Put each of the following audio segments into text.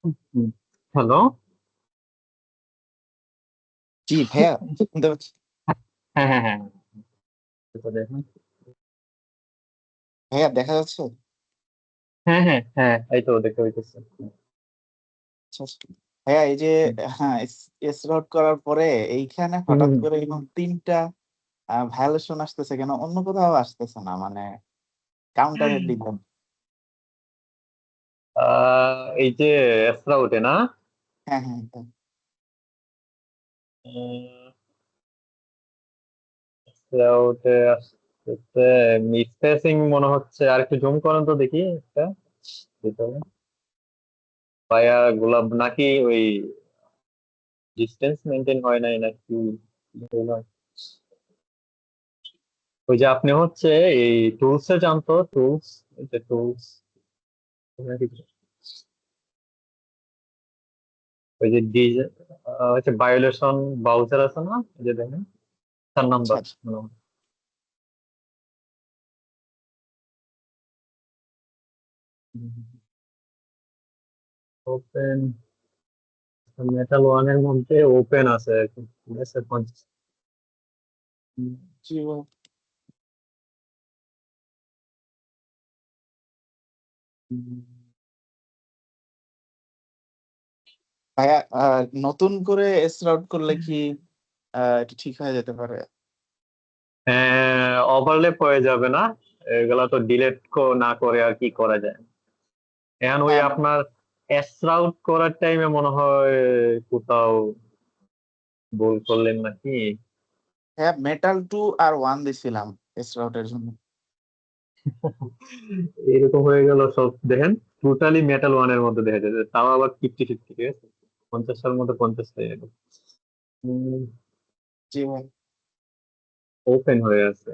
হুম, hello. জি ভাইয়া, শুনতে পাচ্ছি। হ্যাঁ, হ্যাঁ, হ্যাঁ, এটা দেখুন। ভাইয়া দেখা যাচ্ছে? হ্যাঁ, হ্যাঁ, হ্যাঁ, এই তো দেখতে পাইতেছি। আচ্ছা, আচ্ছা। ভাইয়া এই যে হুম, হ্যাঁ, এস রোড করার পরে এইখানে হুম, হঠাৎ হুম। করে এরকম ৩ টা ভায়োলেশন আসতেছে কেন? অন্য কোথাও আসতেছে না। মানে কাউন্টারের দিকে। এই যে এসরা ওঠে না। হ্যাঁ, হ্যাঁ, হ্যাঁ। এসরা ওঠে আসতেছে। মিসপ্লেসিং মনে হচ্ছে, আর একটু জুম করেন তো দেখি একটা ভিতরে। পায়া গোলাপ নাকি ওই ডিস্টেন্স মেনটেন হয় নাই নাকি কি হলো? ওই যে আপনি হচ্ছে এই টুলস এ জানতো টুলস, এই যে টুলস ওই যে হচ্ছে ভায়োলেশন বাউচার আছে না, এই যে দেখেন 4 নাম্বার আচ্ছা, আচ্ছা। ওপেন মেটাল ওয়ানের মধ্যে ওপেন আছে আর কি, ঠিক আছে 50। জি ভাইয়া। ভাইয়া, নতুন করে এস রোড করলে কি এটা ঠিক হয়ে যেতে পারে? হ্যাঁ, ওভারল্যাপ হয়ে যাবে না? এগুলা তো ডিলেট না করে আর কি করা যায়। এখন ওই হ্যাঁ, আপনার এস রাউট করার টাইমে মনে হয় কোথাও ভুল করলেন নাকি। হ্যাঁ, মেটাল 2 আর 1 দিছিলাম এস রোডের জন্য। এরকম হয়ে গেল সব দেখেন। টোটালি মেটাল ওয়ানের মধ্যে দেখা যাচ্ছে, তাও আবার 50-50, ঠিক আছে 50টার মধ্যে 50 হয়ে গেল। জি ভাই। ওপেন হয়ে আছে।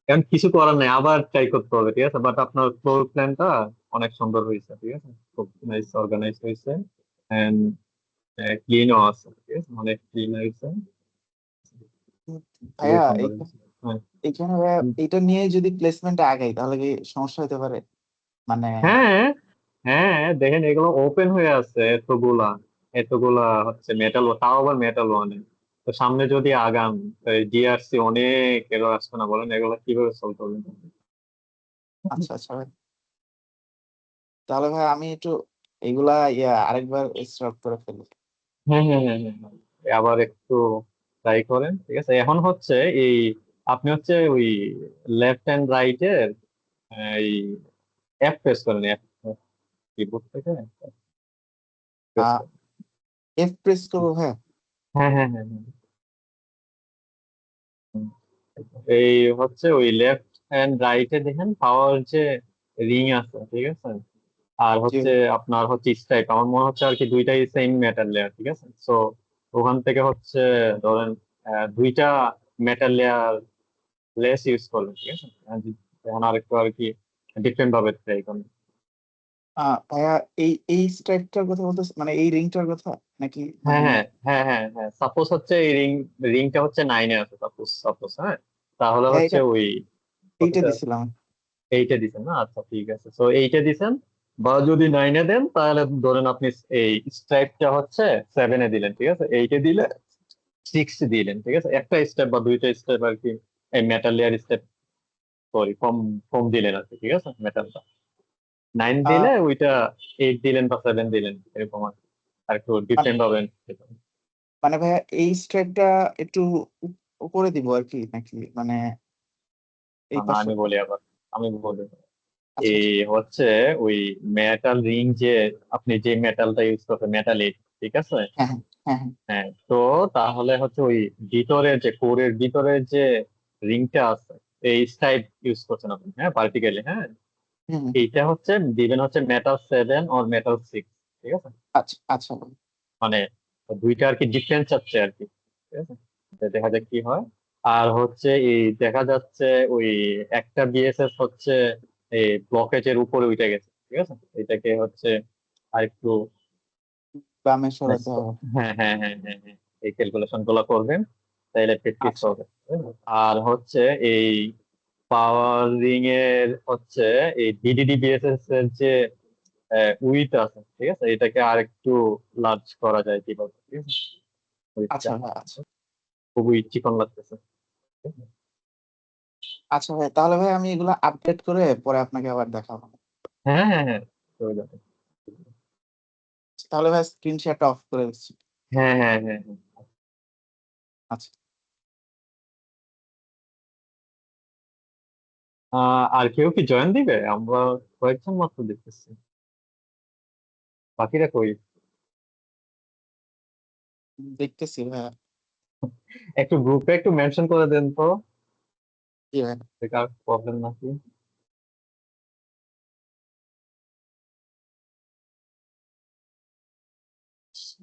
এখন কিছু করার নাই, আবার ট্রাই করতে হবে, ঠিক আছে। বাট আপনার ফ্লোর প্ল্যানটা অনেক সুন্দর হয়েছে, ঠিক আছে, খুব নাইস অর্গানাইজ হয়েছে এন্ড ক্লিনও আছে, ঠিক আছে, অনেক ক্লিন হয়েছে। খুবই ভাইয়া সুন্দর হয়েছে, হ্যাঁ। এইখানে ভাইয়া হুম। এটা নিয়ে যদি প্লেসমেন্টে আগাই তাহলে কি সমস্যা হতে পারে? মানে হ্যাঁ, হ্যাঁ, দেখেন এগুলো ওপেন হয়ে আছে এতগুলা, এতগুলা হচ্ছে মেটাল, তাও আবার মেটাল ওয়ানে। তো সামনে যদি আগান জিআরসি অনেক এরর আসবে না বলেন, এগুলো কিভাবে সলভ করবেন? আচ্ছা, আচ্ছা ভাই। তাহলে ভাই আমি একটু এগুলা আরেকবার স্টার্ট করে ফেলি। হ্যাঁ, হ্যাঁ, হ্যাঁ, হ্যাঁ, হ্যাঁ। আবার একটু ট্রাই করেন, ঠিক আছে। এখন হচ্ছে এই আপনি হচ্ছে ওই লেফট হ্যান্ড রাইট এর এই এফ প্রেস করেন, এফ কিবোর্ড থেকে প্রেস আহ করেন। এফ প্রেস করবো ভাইয়া? হ্যাঁ, হ্যাঁ, হ্যাঁ, হ্যাঁ। হুম। এই হচ্ছে ওই লেফট হ্যান্ড রাইট এ দেখেন পাওয়ার যে রিং আছে, ঠিক আছে। আর জি হচ্ছে ভাই। আপনার হচ্ছে স্ট্রাইপ, আমার মনে হচ্ছে আর কি দুইটাই সেম মেটাল লেয়ার, ঠিক আছে। সো ওখান থেকে হচ্ছে ধরেন দুইটা মেটাল লেয়ার লেস ইউজ করবেন, ঠিক আছে। এখন আরেকটু আর কি ডিফারেন্ট ভাবে ট্রাই করুন। ভাইয়া এই স্ট্রাইকটার কথা বলতেছে, মানে এই রিংটার কথা নাকি? হ্যাঁ, মানে হ্যাঁ, হ্যাঁ, হ্যাঁ, হ্যাঁ, সাপোজ হচ্ছে এই রিংটা হচ্ছে 9-এ আছে, সাপোজ সাপোজ, হ্যাঁ। তাহলে ভাইয়া হচ্ছে এটা ওই এইটা কতটা, দিছিলাম। 8-এ দিছেন না, আচ্ছা ঠিক আছে। তো 8-এ দিছেন, বা যদি 9-এ দেন তাহলে ধরেন আপনি এই স্ট্রাইপটা হচ্ছে 7-এ দিলেন, ঠিক আছে। 8-এ দিলে 6 দিলেন, ঠিক আছে। একটা স্টেপ বা দুইটা স্টেপ আর কি এই মেটাল লেয়ার স্টেপ, সরি কম কম দিলেন আর কি, ঠিক আছে। মেটালটা 9 আহ দিলে ওইটা 8 দিলেন বা 7 দিলেন, এরকম আর কি। আর একটু মানে ডিফারেন্ট পাবেন। মানে ভাইয়া এই স্ট্রাইকটা একটু উপরে দিব আর কি, নাকি মানে না, এই না, পাশে? আমি বলি আচ্ছা, এই আচ্ছা। হচ্ছে ওই মেটাল রিং যে আপনি যে মেটালটা ইউজ করছেন মেটাল এইট, ঠিক আছে। হ্যাঁ, হ্যাঁ, হ্যাঁ, হ্যাঁ। হ্যাঁ, তো তাহলে হচ্ছে ওই ভিতরে যে কোরের ভিতরে যে রিংটা আছে, এই টাইপ ইউজ করছেন আপনি, হ্যাঁ, পার্টিকেলি, হ্যাঁ। হুম, হুম। এইটা হচ্ছে দিবেন হচ্ছে মেটাল 7 আর মেটাল 6, ঠিক আছে। আচ্ছা, আচ্ছা ভাই। মানে দুইটা আর কি ডিফারেন্স আছে আর কি, ঠিক আছে। তো দেখা যাক কি হয়। আর হচ্ছে এই দেখা যাচ্ছে ওই একটা বিএসএস হচ্ছে এই ব্লকেজের উপরে উঠে গেছে, ঠিক আছে। এটাকে হচ্ছে আরেকটু বামে nice সরাতে হবে। হ্যাঁ, হ্যাঁ, হ্যাঁ, হ্যাঁ, হ্যাঁ, এই ক্যালকুলেশন গুলো করবেন, তাইলে প্র্যাকটিস আচ্ছা। হবে। আর হচ্ছে এই পাওয়ারিং এর হচ্ছে এই ডিডিডিবিএসএস এর যে উইথ আছে, ঠিক আছে, এটাকে আরেকটু লার্জ করা যায় কিভাবে, ঠিক আছে, আচ্ছা উইথটা ভাই, আচ্ছা। খুবই চিকন লাগতেছে। আচ্ছা ভাই, তাহলে ভাই আমি এগুলো আপডেট করে পরে আপনাকে আবার দেখাবো। হ্যাঁ হ্যাঁ হ্যাঁ, চলে যাবে। তাহলে ভাই স্ক্রিন শেয়ারটা অফ করে দিচ্ছি। হ্যাঁ হ্যাঁ হ্যাঁ হ্যাঁ। আচ্ছা। আর কেউ কি জয়েন দিবে? আমরা কয়েকজন মাত্র দেখতেছি, বাকিরা কই? দেখতেছি ভাই। একটু গ্রুপে একটু মেনশন করে দেন তো, জি ভাই। কার প্রবলেম নাকি। আচ্ছা,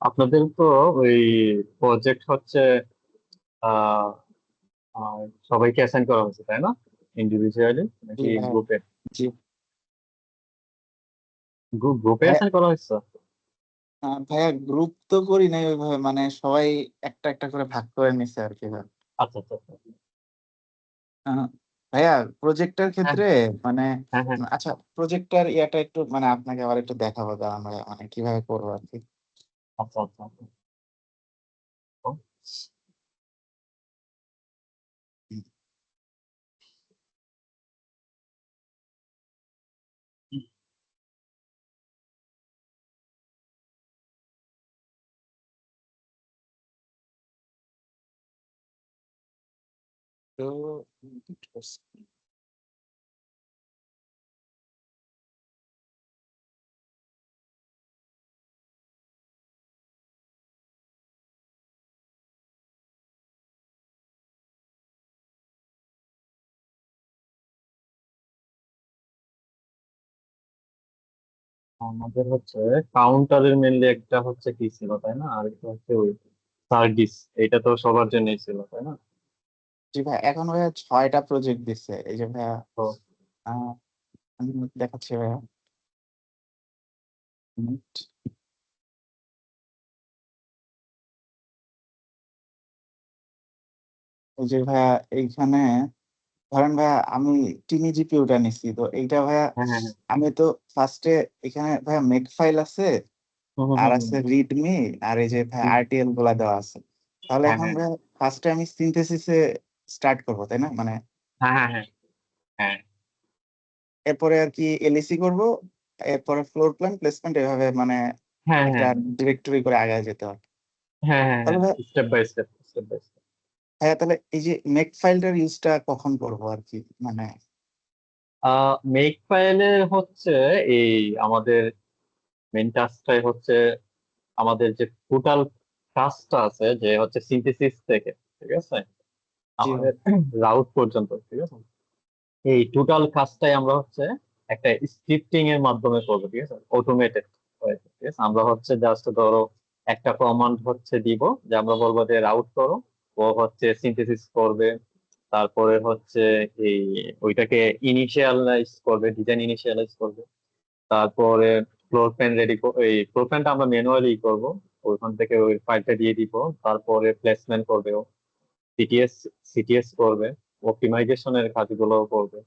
আপনাদের তো ওই প্রজেক্ট হচ্ছে আহ আহ, সবাইকে অ্যাসাইন করা হয়েছে তাই না, ইন্ডিভিজুয়ালি জি নাকি ভাই। গ্রুপে? জি গ্রুপে ভাইয়া। অ্যাসাইন করা হয়েছে? ভাইয়া গ্রুপ তো করি নাই ওইভাবে, মানে সবাই একটা একটা করে ভাগ করে নিছে আর কি ভাই। আচ্ছা আচ্ছা আচ্ছা। আহ, ভাইয়া প্রজেক্টের হ্যাঁ ক্ষেত্রে মানে, হ্যাঁ হ্যাঁ। আচ্ছা প্রজেক্টর ইয়াটা একটু মানে আপনাকে আবার একটু দেখাবো দাঁড়ান ভাইয়া, মানে কিভাবে করবো আর কি। আচ্ছা আচ্ছা আচ্ছা। ও, হুম। তো আমাদের হচ্ছে কাউন্টারের মেনলি একটা হচ্ছে কি ছিল তাই না, আর একটা হচ্ছে ওই সার্ভিস, এটা তো সবার জন্যই ছিল তাই না? জি ভাই, এখন ভাইয়া 6টা প্রজেক্ট দিচ্ছে এই যে ভাইয়া। তো আহ, আমি দেখাচ্ছি ভাইয়া। মিনিট। এই যে ভাইয়া এইখানে ধরেন ভাইয়া আমি টিমি জিপিওটা নিচ্ছি, তো এইটা ভাইয়া হ্যাঁ হ্যাঁ হ্যাঁ। আমি তো ফার্স্টে এখানে ভাইয়া মেক ফাইল আছে, হুম হুম আর হুম হুম, আছে রিডমি, আর এই যে ভাইয়া হুম। আরটিএল গুলা দেওয়া আছে। তাহলে হ্যাঁ এখন হ্যাঁ ভাইয়া ফার্স্টে আমি সিনথেসিসে স্টার্ট করবো তাই না, মানে হ্যাঁ হ্যাঁ হ্যাঁ হ্যাঁ এরপরে আর কি এলইসি করব, এরপরে ফ্লোর প্ল্যান প্লেসমেন্ট, এভাবে মানে হ্যাঁ একটা হ্যাঁ ডিরেক্টরি করে আগায় যেতে হবে। হ্যাঁ হ্যাঁ তাহলে হ্যাঁ, ভাই, step by step, step by step. হ্যাঁ তাহলে এই যে মেক ফাইলটার ইউজটা কখন করবো আর কি, মানে মেক ফাইলে হচ্ছে এই আমাদের মেন টাস্কটাই হচ্ছে আমাদের যে টোটাল কাজটা আছে যে হচ্ছে সিনথেসিস থেকে, ঠিক আছে, জি ভাই। আমাদের রাউট পর্যন্ত, ঠিক আছে, এই টোটাল কাজটাই আমরা হচ্ছে একটা স্ক্রিপ্টিং এর মাধ্যমে করবো, ঠিক আছে, অটোমেটেড হয়েছে, ঠিক আছে। আমরা হচ্ছে জাস্ট ধরো একটা কমান্ড হচ্ছে দিব, যে আমরা বলবো যে রাউট করো, ও হচ্ছে সিনথেসিস করবে, তারপরে হচ্ছে এই ওইটাকে ইনিশিয়ালাইজ করবে, ডিজাইন ইনিশিয়ালাইজ করবে, তারপরে ফ্লোর প্ল্যান রেডি, এই ফ্লোর প্ল্যানটা আমরা ম্যানুয়ালি করব, ওইখান থেকে ওই ফাইলটা দিয়ে দিব, তারপরে প্লেসমেন্ট করবে ও, সিটিএস সিটিএস করবে, অপটিমাইজেশনের কাজগুলো করবে,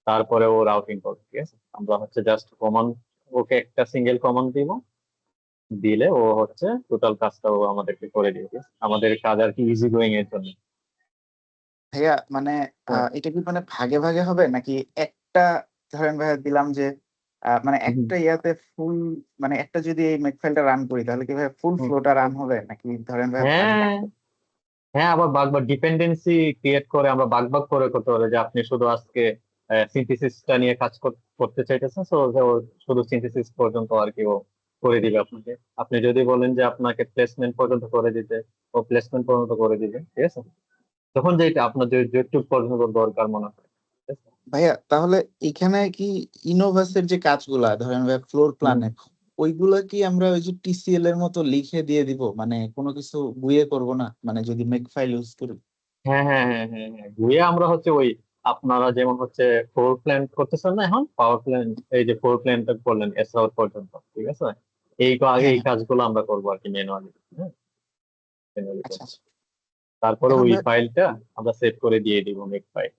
তারপরে ও রাউটিং করবে। ঠিক আছে, আমরা হচ্ছে জাস্ট কমান্ড, ওকে একটা সিঙ্গেল কমান্ড দিব, দিলে ও হচ্ছে টোটাল কাজটা ও আমাদেরকে করে দিবে। আমাদের কাজ আর কি ইজি গোয়িং এর জন্য। ভাইয়া মানে এটা কি মানে ভাগে ভাগে হবে নাকি একটা, ধরেন ভাইয়া দিলাম যে মানে হুম, একটা ইয়াতে ফুল, মানে একটা যদি এই মেক ফাইলটা রান করি তাহলে কি ভাইয়া ফুল হুম। ফ্লোটা রান হবে নাকি ধরেন ভাইয়া ভাগ হ্যাঁ, ভাগ হ্যাঁ, আবার বাগ বা ডিপেন্ডেন্সি ক্রিয়েট করে আমরা বাগ বাগ করে করতে পারি, যে আপনি শুধু আজকে সিনথেসিসটা নিয়ে কাজ করতে চাইতেছেন, তো শুধু সিনথেসিস পর্যন্ত আর কি ও করে দিবে আপনাকে। আপনি যদি বলেন যে আপনাকে প্লেসমেন্ট পর্যন্ত করে দিতে, ও প্লেসমেন্ট পর্যন্ত করে দিবে। ঠিক আছে, তখন যেটা আপনার যেটুকু পর্যন্ত দরকার মনে হয়। ঠিক আছে? ভাইয়া তাহলে এখানে কি ইনোভাসের যে কাজগুলা ধরেন ভাইয়া ফ্লোর হুম। প্ল্যানে ওইগুলা কি আমরা ওই যে টিসিএল এর মতো লিখে দিয়ে দিব, মানে কোনো কিছু বুয়ে করব না, মানে যদি মেক ফাইল ইউজ করি? হ্যাঁ, হ্যাঁ, হ্যাঁ, হ্যাঁ, হ্যাঁ, ঘুরে আমরা হচ্ছে ওই, আপনারা যেমন হচ্ছে ফ্লোর প্ল্যান করতেছেন না এখন, পাওয়ার প্ল্যান, এই যে ফ্লোর প্ল্যানটা করলেন এস আউট পর্যন্ত, ঠিক আছে, আগে হ্যাঁ এই হ্যাঁ। কাজগুলো আমরা করবো আর কি ম্যানুয়ালি। হ্যাঁ, manually আচ্ছা করবো। আচ্ছা। তারপরে এখন ওই ভাইয়া, ফাইলটা আমরা সেভ করে দিয়ে দিব মেক ফাইল।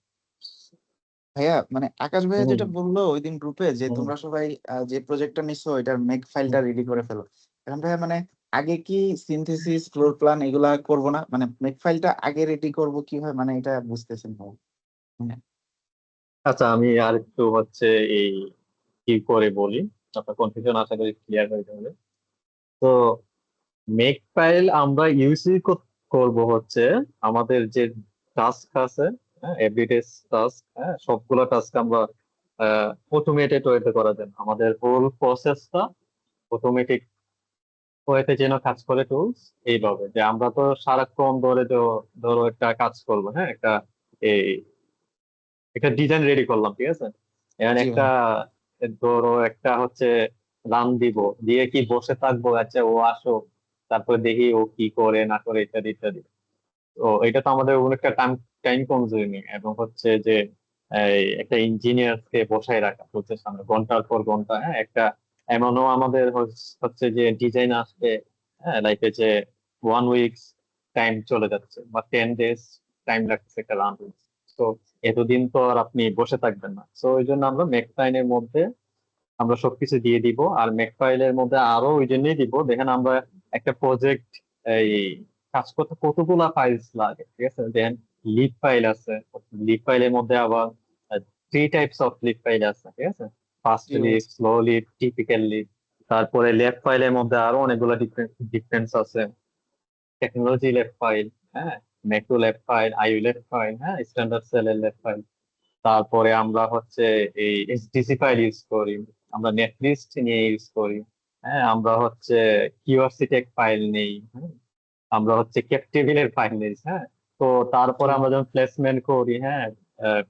ভাইয়া মানে আকাশ ভাইয়া হুম, যেটা বললো ওই দিন গ্রুপে যে হুম, তোমরা সবাই যে প্রজেক্টটা নিছো এটার মেক হুম। ফাইলটা রেডি করে ফেলো। এখন ভাইয়া মানে আগে কি সিনথেসিস ফ্লোর প্ল্যান এগুলা করব না, মানে মেক ফাইলটা আগে রেডি করব কিভাবে, মানে এটা বুঝতেছেন না। হ্যাঁ আচ্ছা, আমি আর একটু হচ্ছে এই কি করে বলি, আপনার কনফিউশন আশা করি ক্লিয়ার হয়ে যাবে। তো মেক ফাইল আমরা ইউজই করব হচ্ছে আমাদের যে টাস্ক আছে, এভরিডে টাস্ক, সবগুলো টাস্ক আমরা অটোমেটেড ওয়েতে করা যায়, আমাদের হোল প্রসেসটা অটোমেটিক ওয়েতে যেন কাজ করে টুলস, এইভাবে যে আমরা তো সারাক্ষণ ধরে তো ধরো একটা কাজ করবো, হ্যাঁ, এই একটা ডিজাইন রেডি করলাম, ঠিক আছে, এখন জি একটা ভাই। ধরো একটা হচ্ছে রান দিব, দিয়ে কি বসে থাকবো, আচ্ছা ও আসো, তারপরে দেখি ও কি করে না করে ইত্যাদি ইত্যাদি। তো এটা তো আমাদের অনেকটা টাইম টাইম কনজিউমিং, এবং হচ্ছে যে এই একটা ইঞ্জিনিয়ার কে বসায় রাখা হচ্ছে সামনে ঘন্টার পর ঘন্টা, হ্যাঁ, একটা এমনও আমাদের হচ্ছে যে ডিজাইন আসবে, হ্যাঁ, লাইক যে 1 উইকস টাইম চলে যাচ্ছে, বা 10 ডেজ টাইম লাগছে একটা রান। তো এতদিন তো আর আপনি বসে থাকবেন না, তো ওই জন্য আমরা মেক ফাইলের মধ্যে আমরা সবকিছু দিয়ে দিব। আর মেক ফাইলের মধ্যে আরো ওই জন্যই দিব, দেখেন আমরা একটা প্রজেক্ট এই কাজ করতে কতগুলা ফাইলস লাগে, ঠিক আছে, দেন লিড ফাইল আছে, লিড ফাইলের মধ্যে আবার 3 টাইপস অফ লিড ফাইল আছে, ঠিক আছে, ফাস্ট জি ভাই। Lead, slow lead, typical lead. তারপরে লেফট ফাইলের মধ্যে আরো অনেকগুলো ডিফারেন্স আছে, টেকনোলজি লেফট ফাইল, হ্যাঁ, macro left file, IU left file, হ্যাঁ, স্ট্যান্ডার্ড সেলের লেফট ফাইল। তারপরে আমরা হচ্ছে এই এইচডিসি ফাইল ইউজ করি, আমরা নেটলিস্ট নিয়ে ইউজ করি, হ্যাঁ, আমরা হচ্ছে কিউআরসি টেক ফাইল নেই, হ্যাঁ, আমরা হচ্ছে কেপ টেবিলের ফাইল নেই, হ্যাঁ। তো জি তারপরে ভাই। আমরা যখন প্লেসমেন্ট করি, হ্যাঁ,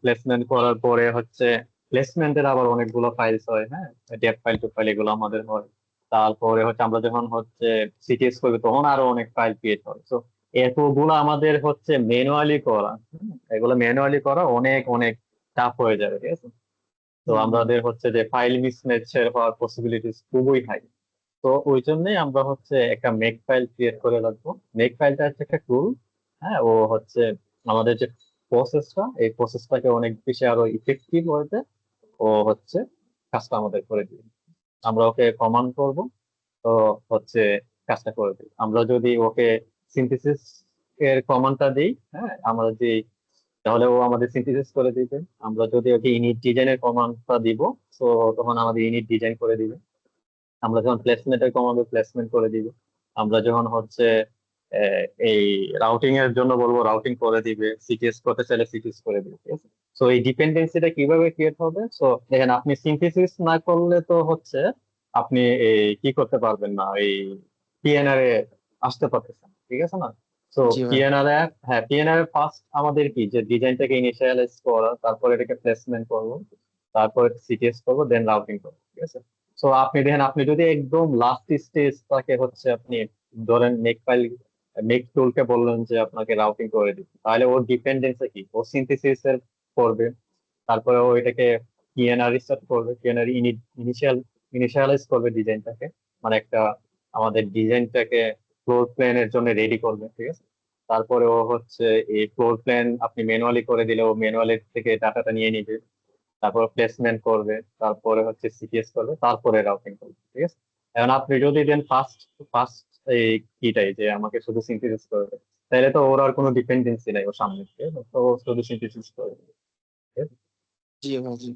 প্লেসমেন্ট করার পরে হচ্ছে প্লেসমেন্টের আবার অনেকগুলো ফাইলস হয়, হ্যাঁ, ডেট ফাইল টু ফাইল এগুলো আমাদের হয়। তারপরে হচ্ছে আমরা যখন হচ্ছে সিটিএস করবো তখন আরো অনেক ফাইল ক্রিয়েট হয়। তো এতগুলো আমাদের হচ্ছে ম্যানুয়ালি করা, এগুলো ম্যানুয়ালি করা অনেক অনেক টাফ হয়ে যাবে, ঠিক আছে। তো হুম হুম। আমাদের হচ্ছে যে ফাইল মিসম্যাচের হওয়ার পসিবিলিটিস খুবই হাই। তো ওই জন্যই আমরা হচ্ছে একটা মেক ফাইল ক্রিয়েট করে রাখবো। মেক ফাইলটা হচ্ছে একটা টুল, হ্যাঁ, ও হচ্ছে আমাদের যে প্রসেসটা, এই প্রসেসটাকে অনেক বেশি আরো ইফেক্টিভ হতে ও হচ্ছে কাজটা আমাদের করে দিবে। আমরা ওকে কমান্ড করব, তো হচ্ছে কাজটা করে দিই। আমরা যদি ওকে সিনথেসিস এর কমান্ডটা দিই, হ্যাঁ, আমরা যে, তাহলে ও আমাদের সিনথেসিস করে দিবে। আমরা যদি ওকে ইনিট ডিজাইনের কমান্ডটা দিব, তো তখন আমাদের ইনিট ডিজাইন করে দিবে। আমরা যখন প্লেসমেন্টের কমান্ড প্লেসমেন্ট করে দিব, আমরা যখন হচ্ছে এই রাউটিং এর জন্য বলবো রাউটিং করে দিবে, সিটিএস করতে চাইলে সিটিএস করে দিবে, ঠিক আছে। তো এই ডিপেন্ডেন্সিটা কিভাবে ক্রিয়েট হবে, সো দেখেন আপনি সিনথেসিস না করলে তো হচ্ছে আপনি এই কি করতে পারবেন না, এই পিএনআর এ আসতে পারতেছেন, ঠিক আছে না। তো জি ভাই। পিএনআর এ, হ্যাঁ, পিএনআর এ ফার্স্ট আমাদের কি যে ডিজাইনটাকে ইনিশিয়ালাইজ করা, তারপর এটাকে প্লেসমেন্ট করবো, তারপর সিটিএস করবো, দেন রাউটিং করবো, ঠিক আছে। তো আপনি দেখেন, আপনি যদি একদম লাস্ট স্টেজ তাকে হচ্ছে আপনি ধরেন মেক ফাইল, মেক টুলকে বললেন যে আপনাকে রাউটিং করে দিতে, তাহলে ওর ডিপেন্ডেন্সি কি, ও সিনথেসিস করবে, তারপরে ও এটাকে পিএনআর স্টার্ট করবে, পিএনআর ইনিশিয়াল ইনিশিয়ালাইজ করবে ডিজাইনটাকে, মানে একটা আমাদের ডিজাইনটাকে ফ্লোর প্ল্যানের জন্য রেডি করবে, ঠিক আছে। তারপরে ও হচ্ছে এই ফ্লোর প্ল্যান আপনি ম্যানুয়ালি করে দিলে ও ম্যানুয়ালি থেকে ডাটাটা নিয়ে নিবে, তারপর প্লেসমেন্ট করবে, তারপরে হচ্ছে সিপিএস করবে, তারপরে রাউটিং করবে, ঠিক আছে। এখন আপনি যদি দেন ফার্স্ট ফার্স্ট এই কিটাই যে আমাকে শুধু সিনথেসিস করবে, তাহলে তো ওর আর কোনো ডিপেন্ডেন্সি নাই ওর সামনে থেকে, তো ও শুধু সিনথেসিস করবে, ঠিক আছে? জি ভাই জি।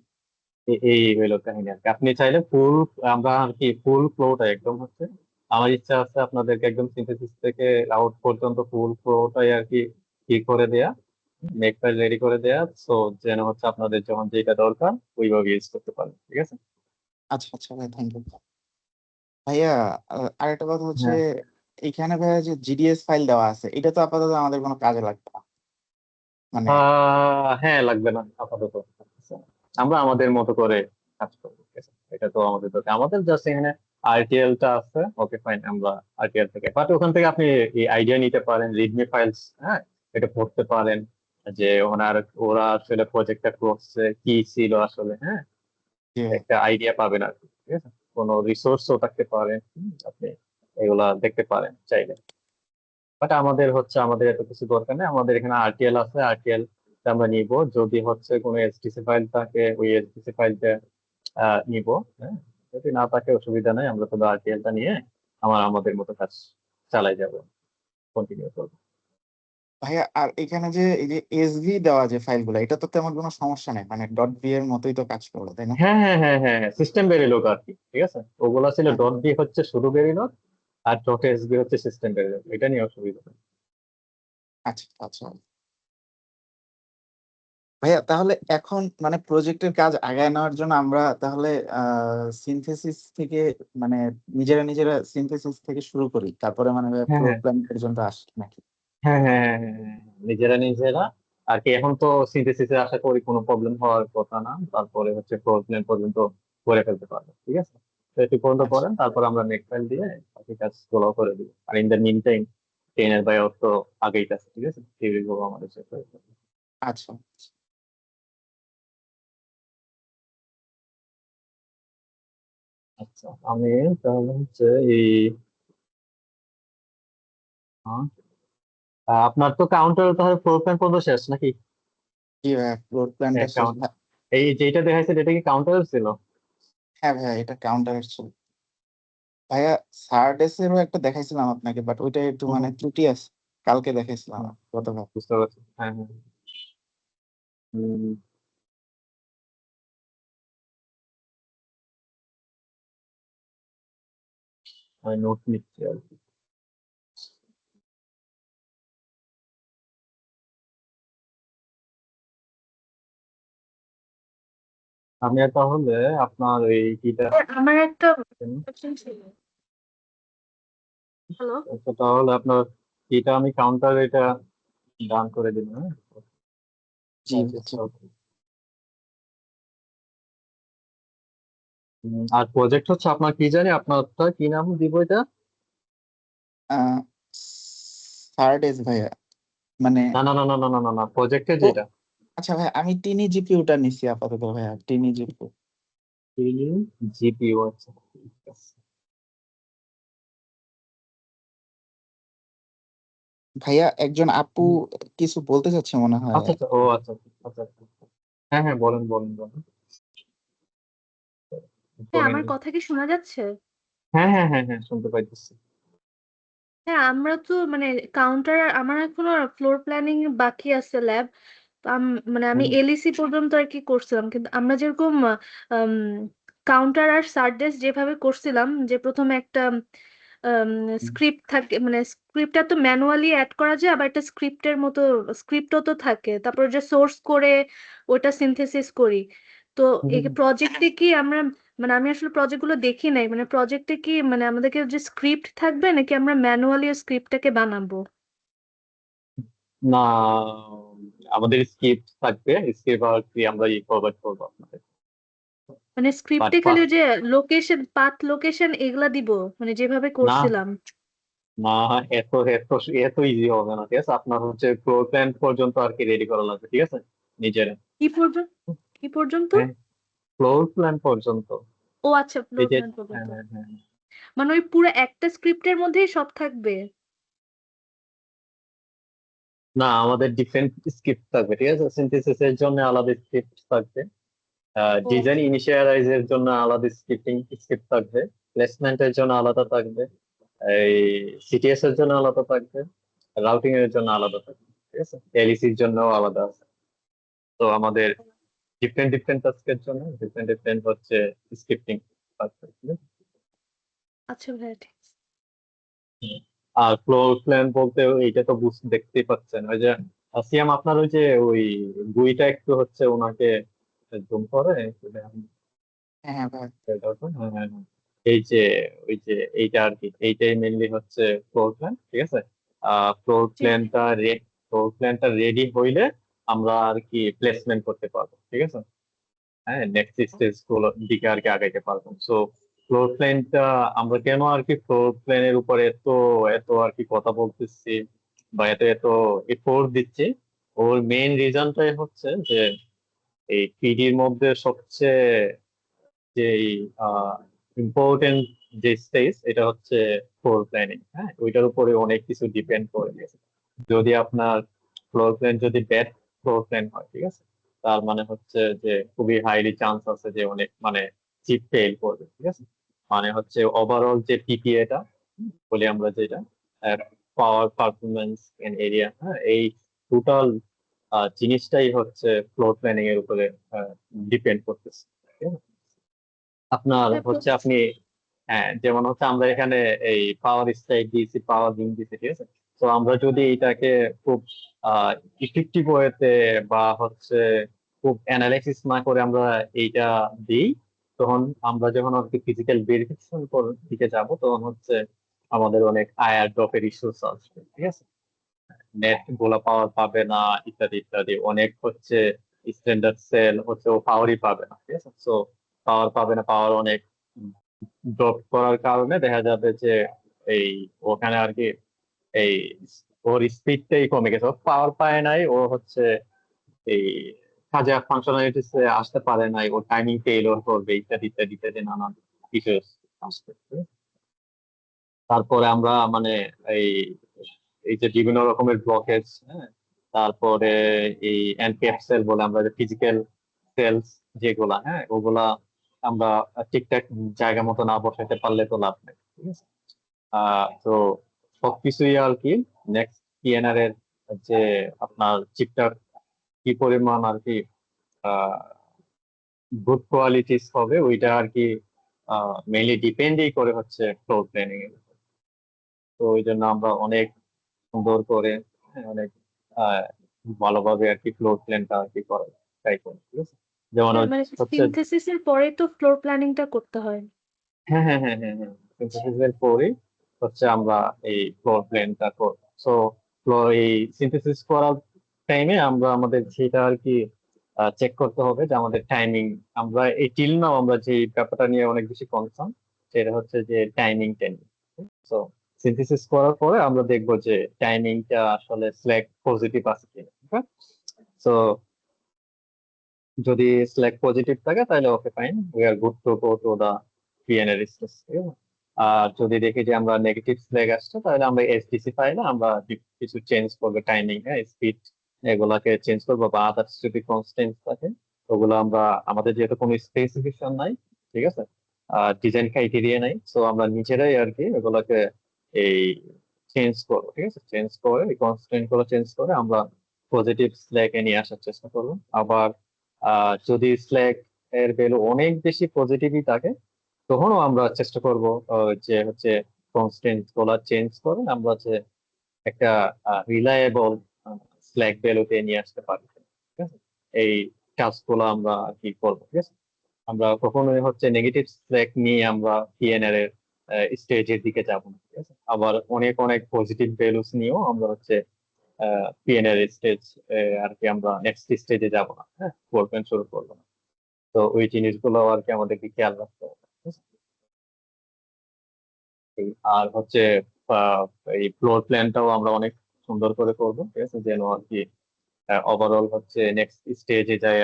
এই হইলো কাহিনী আর কি। আপনি চাইলে ফুল, আমরা আর কি ফুল ফ্লোটা একদম হচ্ছে, আমার ইচ্ছা আছে আপনাদেরকে একদম সিনথেসিস থেকে আউট পর্যন্ত ফুল ফ্লোটাই আর কি কি করে দেয়া, মেক ফাইল রেডি করে দেয়া, সো যেন হচ্ছে আপনাদের যখন যেটা দরকার ওইভাবে ইউজ করতে পারেন, ঠিক আছে। আচ্ছা আচ্ছা ভাই, থ্যাংক ইউ ভাইয়া। আরেকটা কথা হচ্ছে, হ্যাঁ। এখানে ভাইয়া যে জিডিএস ফাইল দেওয়া আছে, এটা তো আপাতত আমাদের কোনো কাজে লাগবে না মানে। হ্যাঁ, লাগবে না আপাতত। আমরা আমাদের মতো করে কাজ করবো, ঠিক আছে? এটা তো আমাদের দরকার, আমাদের জাস্ট এখানে আরটিএল টা আছে, ওকে ফাইন, আমরা আরটিএল থেকে, বাট ওখান থেকে আপনি এই আইডিয়া নিতে পারেন, রিডমি ফাইলস, হ্যাঁ, এটা পড়তে পারেন, যে ওরা আসলে প্রজেক্টটা করছে কি ছিল আসলে, হ্যাঁ, জি ভাই। একটা আইডিয়া পাবেন আর কি, ঠিক আছে। কোনো রিসোর্সও থাকতে পারে, আপনি এগুলা দেখতে পারেন চাইলে। বাট আমাদের হচ্ছে আমাদের এত কিছু দরকার নেই, আমাদের এখানে আরটিএল আছে, আরটিএল আমরা নিব, যদি হচ্ছে কোনো এসটিসি ফাইল থাকে ওই এসটিসি ফাইলটা নিব, হ্যাঁ। যদি না থাকে অসুবিধা নেই, আমরা শুধু আরটিএল টা নিয়ে আমাদের মতো কাজ চালাই যাব, কন্টিনিউ করবো। ভাইয়া আর এখানে যে এই যে এসভি দেওয়া যে ফাইলগুলো, এটা তো তেমন কোনো সমস্যা নেই, মানে ডট বি এর মতোই তো কাজ করবে তাই না? হ্যাঁ, হ্যাঁ, হ্যাঁ, হ্যাঁ, সিস্টেম ভেরিলোগ আর কি, ঠিক আছে। ওগুলা ছিল হ্যাঁ। ডট বি হচ্ছে শুধু ভেরিলোগ, আর ডট এসবি হচ্ছে সিস্টেম ভেরিলোগ, এটা নিয়ে অসুবিধা নেই। আচ্ছা আচ্ছা ভাইয়া, তাহলে এখন মানে প্রজেক্টের কাজ আগায় নেওয়ার জন্য আমরা তাহলে সিনথেসিস থেকে মানে নিজেরা সিনথেসিস থেকে শুরু করি, তারপরে মানে হ্যাঁ, ফ্লোর হ্যাঁ, প্ল্যান পর্যন্ত আসি নাকি? হ্যাঁ, হ্যাঁ, হ্যাঁ, হ্যাঁ, হ্যাঁ, নিজেরা নিজেরা আর কি। এখন তো সিনথেসিসে আশা করি কোনো প্রবলেম হওয়ার কথা না, তারপরে হচ্ছে প্রবলেম পর্যন্ত করে ফেলতে পারবে, ঠিক আছে। তো এটি পর্যন্ত আচ্ছা করেন, তারপর আমরা নেক্সট ফাইল দিয়ে বাকি কাজ গুলো করে দিব। আর ইন দ্য মিন টাইম ট্রেনের বাই তো আগেই আছে, ঠিক আছে, থিওরি গুলো আমাদের শেষ হয়ে যাবে। আচ্ছা আচ্ছা, আমি তাহলে হচ্ছে এই হ্যাঁ, আপনার তো কাউন্টার তাহলে ফ্লোর প্ল্যান পর্যন্ত শেষ নাকি? জি ভাইয়া, ফ্লোর প্ল্যানটা হ্যাঁ, শেষ এই যেটা দেখাইছে এটা কি কাউন্টার ছিল? হ্যাঁ ভাইয়া, এটা কাউন্টার ছিল ভাইয়া। সারডেসেরও একটা দেখাইছিলাম আপনাকে, বাট ওইটা একটু হুম, মানে হুম, ত্রুটি আছে। কালকে দেখাইছিলাম হুম, গতকাল। বুঝতে পারছি, হ্যাঁ, হ্যাঁ। হুম, আমি নোট নিচ্ছি আর কি। আমি আর তাহলে আপনার এই কিটা, আমার একটা কোশ্চেন ছিল। হ্যালো। আচ্ছা, তাহলে আপনার কিটা আমি কাউন্টার এটা ডান করে দিন, হ্যাঁ। জি জি। আর প্রজেক্ট হচ্ছে আপনার কি জানি, আপনারটা কি নাম দিব এটা? সারডেস ভাইয়া মানে। না, না, না, না, না, না, না, না, প্রজেক্টের ও যেটা আচ্ছা ভাই, আমি টিনি জিপিউটা নিচ্ছি আপাতত ভাইয়া, টিনি জিপিউ। জিপিইউ, আচ্ছা, ঠিক আছে। ভাইয়া একজন আপু হুম, কিছু বলতে চাচ্ছে মনে হয়। আচ্ছা, আচ্ছা, ও আচ্ছা, আচ্ছা, আচ্ছা, আচ্ছা, আচ্ছা। হ্যাঁ, হ্যাঁ, বলেন, বলেন, বলেন, হ্যাঁ, বলেন। আমার কথা কি শোনা যাচ্ছে? হ্যাঁ, হ্যাঁ, হ্যাঁ, হ্যাঁ, শুনতে পাইতেছি। হ্যাঁ, আমরা তো মানে কাউন্টার, আমার এখনো ফ্লোর প্ল্যানিং বাকি আছে ল্যাব। মানে আমি হুম, এলইসি পর্যন্ত আর কি করছিলাম, কিন্তু আমরা যেরকম কাউন্টার আর সারডেস যেভাবে করছিলাম, যে প্রথমে একটা হুম, স্ক্রিপ্ট থাকে, মানে স্ক্রিপ্টটা তো ম্যানুয়ালি অ্যাড করা যায়, আবার একটা স্ক্রিপ্টের মতো স্ক্রিপ্টও তো থাকে, তারপর যে সোর্স করে ওটা সিনথেসিস করি। তো এই হুম। প্রজেক্টে কি আমরা, মানে আমি আসলে প্রজেক্ট গুলো দেখি নাই, মানে প্রজেক্টে কি মানে আমাদেরকে যে স্ক্রিপ্ট থাকবে নাকি আমরা ম্যানুয়ালি স্ক্রিপ্টটাকে বানাবো? না, আমাদের স্ক্রিপ্ট থাকবে, স্ক্রিপ্ট আর কি আমরা প্রোভাইড করবো আপনাদের। মানে বাট স্ক্রিপ্টে খালি ওই যে লোকেশন, পাথ লোকেশন এগুলা দিব, মানে যেভাবে না, করছিলাম। না, এত এত এত ইজি হবে না, ঠিক আছে। আপনার হচ্ছে ফ্লোর প্ল্যান পর্যন্ত আর কি রেডি করা লাগবে, ঠিক আছে, নিজের। কি পর্যন্ত? কি পর্যন্ত? হ্যাঁ, ফ্লোর প্ল্যান পর্যন্ত। ও আচ্ছা, এই ফ্লোর যে প্ল্যান করবে হ্যাঁ তো। হ্যাঁ হ্যাঁ মানে ওই পুরো একটা স্ক্রিপ্টের মধ্যেই সব থাকবে? না, আমাদের ডিফারেন্ট স্ক্রিপ্ট থাকবে, ঠিক আছে। সিনথেসিস এর জন্য আলাদা স্ক্রিপ্ট থাকবে, ও ডিজাইন আচ্ছা। ইনিশিয়ালাইজ এর জন্য আলাদা স্ক্রিপ্ট থাকবে, প্লেসমেন্টের জন্য আলাদা থাকবে, এই সিটিএস এর জন্য আলাদা থাকবে, রাউটিং এর জন্য আলাদা থাকবে, ঠিক আছে। এলইসির জন্য আলাদা আছে। তো আমাদের ডিফারেন্ট ডিফারেন্ট টাস্কের জন্য ডিফারেন্ট ডিফারেন্ট হচ্ছে স্ক্রিপ্টিং থাকবে, ঠিক আছে। আচ্ছা ভাইয়া, ঠিক আছে। হুম। আর ফ্লোর প্ল্যান বলতে এইটা তো দেখতেই পাচ্ছেন, ওই যে সিয়াম আপনার ওই যে ওই গুইটা একটু হচ্ছে ওনাকে জুম করে একটু দেখান। হ্যাঁ হ্যাঁ ভাই। এটা তো হ্যাঁ হ্যাঁ হ্যাঁ। এই যে ওই যে এইটা আর কি, এইটাই মেনলি হচ্ছে ফ্লোর প্ল্যান, ঠিক আছে। ফ্লোর জি ভাই। প্ল্যানটা ফ্লোর প্ল্যানটা রেডি হইলে আমরা আর কি প্লেসমেন্ট করতে পারবো, ঠিক আছে। হ্যাঁ, নেক্সট স্টেজ গুলোর দিকে আর কি আগাইতে পারবো। সো ফ্লোর প্ল্যানটা আমরা কেন আর কি ফ্লোর প্ল্যানের উপরে এত এত আর কি কথা বলতেছি বা এত এত এফোর্ট দিচ্ছি, ওর মেইন রিজনটাই হচ্ছে যে এই পিডির মধ্যে সবচেয়ে যে ইম্পর্টেন্ট যে স্টেজ এটা হচ্ছে ফ্লোর প্ল্যানিং। হ্যাঁ, ওইটার উপরে অনেক কিছু ডিপেন্ড করে গেছে। যদি আপনার ফ্লোর প্ল্যান যদি ব্যাড ফ্লোর প্ল্যান হয়, ঠিক আছে, তার মানে হচ্ছে যে খুবই হাইলি চান্স আছে যে অনেক মানে চিপ ফেল করবে, ঠিক আছে। মানে হচ্ছে ওভারঅল যে পিপিএটা বলি আমরা, যেটা পাওয়ার পারফরমেন্স এন্ড এরিয়া, হ্যাঁ, এই টোটাল জিনিসটাই হচ্ছে ফ্লোর প্ল্যানিং এর উপরে ডিপেন্ড করতেছে, ঠিক আছে? আপনার ভাই হচ্ছে আপনি হ্যাঁ, যেমন হচ্ছে আমরা এখানে এই পাওয়ার স্ট্রাইক দিয়েছি, পাওয়ার লিঙ্ক দিয়েছি, ঠিক আছে। তো আমরা যদি এটাকে খুব ইফেক্টিভ ওয়েতে বা হচ্ছে খুব অ্যানালাইসিস না করে আমরা এইটা দিই, তখন আমরা যখন আর কি ফিজিক্যাল ভেরিফিকেশন দিকে যাব, তখন হচ্ছে আমাদের অনেক আয়ার ড্রপের ইস্যুস আসবে, ঠিক আছে। নেট গোলা পাওয়ার পাবে না, ইত্যাদি ইত্যাদি অনেক হচ্ছে স্ট্যান্ডার্ড সেল হচ্ছে ও পাওয়ারই পাবে না, ঠিক আছে। সো পাওয়ার পাবে না, পাওয়ার অনেক ড্রপ করার কারণে দেখা যাবে যে এই ওখানে আর কি এই ওর স্পিডটাই কমে গেছে, ও পাওয়ার পায় নাই, ও হচ্ছে এই কাজে ফাংশনালিটিস আসতে পারে নাই, ও টাইমিং ফেইলিওর করবে, ইত্যাদি ইত্যাদি ইত্যাদি নানান ইস্যুস আসবে। তারপরে আমরা মানে এই এই যে বিভিন্ন রকমের ব্লকেজ, হ্যাঁ, তারপরে এই এনপিএফ সেল বলে আমরা যে ফিজিক্যাল সেলস যেগুলা, হ্যাঁ, ওগুলা আমরা ঠিকঠাক জায়গা মতো না বসাতে পারলে তো লাভ নেই, ঠিক আছে। তো সবকিছুই আর কি নেক্সট পিএনআর এর যে আপনার চিপটা কি পরিমাণ আর কি গুড কোয়ালিটিস হবে ওইটা আর কি মেইনলি ডিপেন্ডই করে হচ্ছে ফ্লোর প্ল্যানিং এর। তো ওই জন্য আমরা অনেক সুন্দর করে, হ্যাঁ, অনেক আহ, ভালোভাবে আর কি ফ্লোর প্ল্যানটা আর কি করার ট্রাই করি, ঠিক আছে। যেমন মানে হচ্ছে সিনথেসিস এর পরেই তো ফ্লোর প্ল্যানিংটা করতে হয়। হ্যাঁ হ্যাঁ হ্যাঁ হ্যাঁ হ্যাঁ সিনথেসিস এর পরেই হচ্ছে আমরা এই ফ্লোর প্ল্যানটা করব। সো এই সিনথেসিস করার টাইমে আমরা আমাদের যেটা আর কি চেক করতে হবে যে আমাদের টাইমিং, আমরা এই টিল নাও আমরা যে ব্যাপারটা নিয়ে অনেক বেশি কনসার্ন, সেটা হচ্ছে যে টাইমিং টেনিং। সো সিনথেসিস করার পরে আমরা দেখবো যে টাইমিংটা আসলে স্ল্যাক পজিটিভ আছে কিনা। সো যদি স্ল্যাক পজিটিভ থাকে তাহলে okay fine, we are good to go to the PNR stage, ঠিক আছে। আর যদি দেখি যে আমরা নেগেটিভ স্ল্যাক আসছে, তাহলে আমরা এসডিসি ফাইলে আমরা কিছু চেঞ্জ করবো, টাইমিং, হ্যাঁ, স্পিড, এগুলাকে চেঞ্জ করবো, বা আদার্স যদি কনস্ট্যান্ট থাকে ওগুলো আমরা, আমাদের যেহেতু কোনো স্পেসিফিকেশন নাই, ঠিক আছে, ডিজাইন ক্রাইটেরিয়া নাই, সো আমরা নিজেরাই আর কি এগুলোকে এই চেঞ্জ করবো, ঠিক আছে। চেঞ্জ করে এই কনস্ট্যান্ট গুলো চেঞ্জ করে আমরা পজিটিভ স্ল্যাকে নিয়ে আসার চেষ্টা করবো। আবার যদি স্ল্যাক এর ভ্যালু অনেক বেশি পজিটিভই থাকে, তখনও আমরা চেষ্টা করব যে হচ্ছে কনস্ট্যান্ট গুলা চেঞ্জ করে আমরা যে একটা রিলায়েবল স্ল্যাক ভ্যালুতে নিয়ে আসতে পারি, ঠিক আছে। এই কাজগুলো আমরা আর কি করবো, ঠিক আছে। আমরা কখনোই হচ্ছে নেগেটিভ স্ল্যাক নিয়ে আমরা পিএনআর এর স্টেজের দিকে যাব না, ঠিক আছে। আবার অনেক অনেক পজিটিভ ভ্যালুস নিয়েও আমরা হচ্ছে পিএনআর স্টেজ আর কি আমরা নেক্সট স্টেজে যাব না, হ্যাঁ, করবেন শুরু করবো না। তো ওই জিনিসগুলো আর কি আমাদেরকে খেয়াল রাখতে হবে, ঠিক আছে? আর হচ্ছে আহ, এই ফ্লোর প্ল্যানটাও আমরা অনেক সুন্দর করে করবো, ঠিক আছে, যেন আর কি ওভারঅল হচ্ছে নেক্সট স্টেজে যায়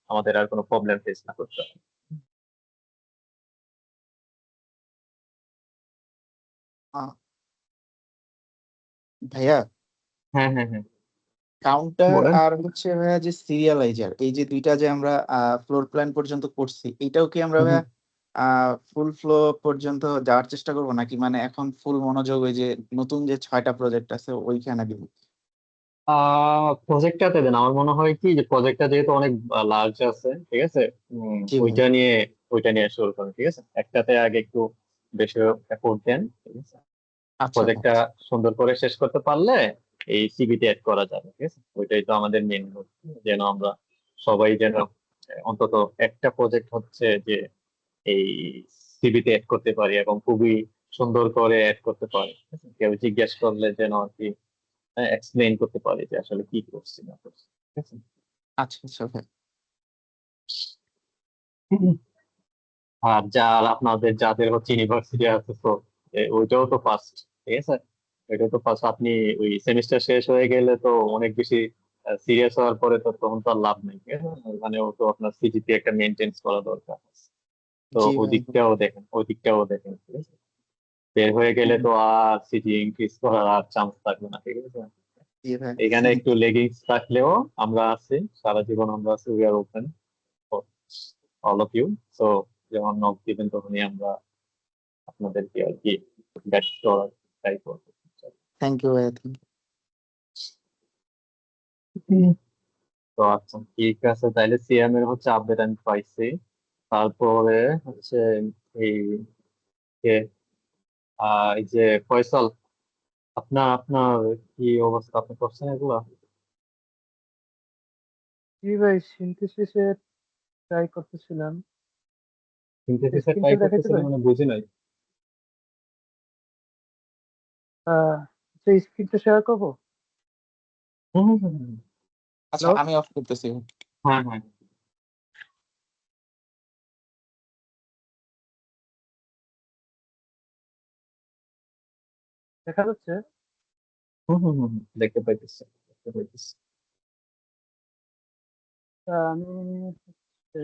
আমাদের আর কোনো প্রবলেম ফেস না করতে হয়। আহ, ভাইয়া হ্যাঁ হ্যাঁ হ্যাঁ, কাউন্টার বলেন। আর হচ্ছে ভাইয়া যে সিরিয়ালাইজার, এই যে দুইটা যে আমরা ফ্লোর প্ল্যান পর্যন্ত করছি, এটাও কি আমরা ভাইয়া ফুল ফ্লো পর্যন্ত যাওয়ার চেষ্টা করবো, নাকি মানে এখন ফুল মনোযোগ ওই যে নতুন যে 6টা প্রজেক্ট আছে ওইখানে দিব? প্রজেক্টটাতে দেন, আমার মনে হয় কি যে প্রজেক্টটা যেহেতু অনেক লার্জ আছে, ঠিক আছে, জি ভাই। ওইটা নিয়ে শুরু করেন, ঠিক আছে, একটাতে আগে একটু বেশি এফোর্ট দেন, ঠিক আছে, আচ্ছা ভাই। প্রজেক্টটা সুন্দর করে শেষ করতে পারলে এই সিভিতে অ্যাড করা যাবে, ঠিক আছে, ওইটাই তো আমাদের মেন গোল, যেন আমরা সবাই যেন অন্তত একটা প্রজেক্ট হচ্ছে যে এই সিভিতে অ্যাড করতে পারি এবং খুবই সুন্দর করে অ্যাড করতে পারি, ঠিক আছে? কেউ জিজ্ঞেস করলে যেন আর কি এক্সপ্লেইন করতে পারি যে আসলে কি করছি না করছি, ঠিক আছে। আচ্ছা আচ্ছা ভাই। আর আপনাদের যাদের হচ্ছে ইউনিভার্সিটি আছে, তো ওইটাও তো ফার্স্ট, ঠিক আছে, ওইটাও তো ফার্স্ট। আপনি ওই সেমিস্টার শেষ হয়ে গেলে তো অনেক বেশি সিরিয়াস হওয়ার পরে তো তখন তো আর লাভ নেই, ঠিক আছে, ওখানেও তো আপনার সিজিপি একটা মেনটেন করা দরকার। তো জি ওই ভাই। দিকটাও দেখেন, ওই দিকটাও দেখেন, ঠিক আছে। বের হয়ে গেলে হুম, তো আর সিজি ইনক্রিজ করার আর চান্স থাকবে না, ঠিক আছে। জি ভাই। এখানে একটু লেগিংস থাকলেও আমরা আছি, সারা জীবন আমরা আছি, we are open all of you. So যখন নক দিবেন তখনই আমরা আপনাদেরকে আর কি ব্যাক করার ট্রাই করবো। থ্যাংক ইউ ভাইয়া, থ্যাংক তো আচ্ছা, ঠিক আছে, তাইলে সিএম এর হচ্ছে আপডেট আমি পাইছি। তারপরে হচ্ছে এই যে এই যে ফয়সাল, আপনার আপনার কি অবস্থা, আপনি করছেন এগুলা? জি ভাই, সিনথেসিসে ট্রাই করতেছিলাম। সিনথেসিসে ট্রাই স্ক্রিনটা দেখাইতে করতেছিলেন পারি? মানে বুঝি নাই। আচ্ছা, স্ক্রিনটা শেয়ার করবো। হুম হুম হুম হুম। আচ্ছা, হ্যালো, আমি অফ করতেছি। হ্যাঁ হ্যাঁ। দেখা যাচ্ছে? হুম হুম হুম হুম, দেখতে পাইতেছি, দেখতে পাইতেছি। আমি হচ্ছে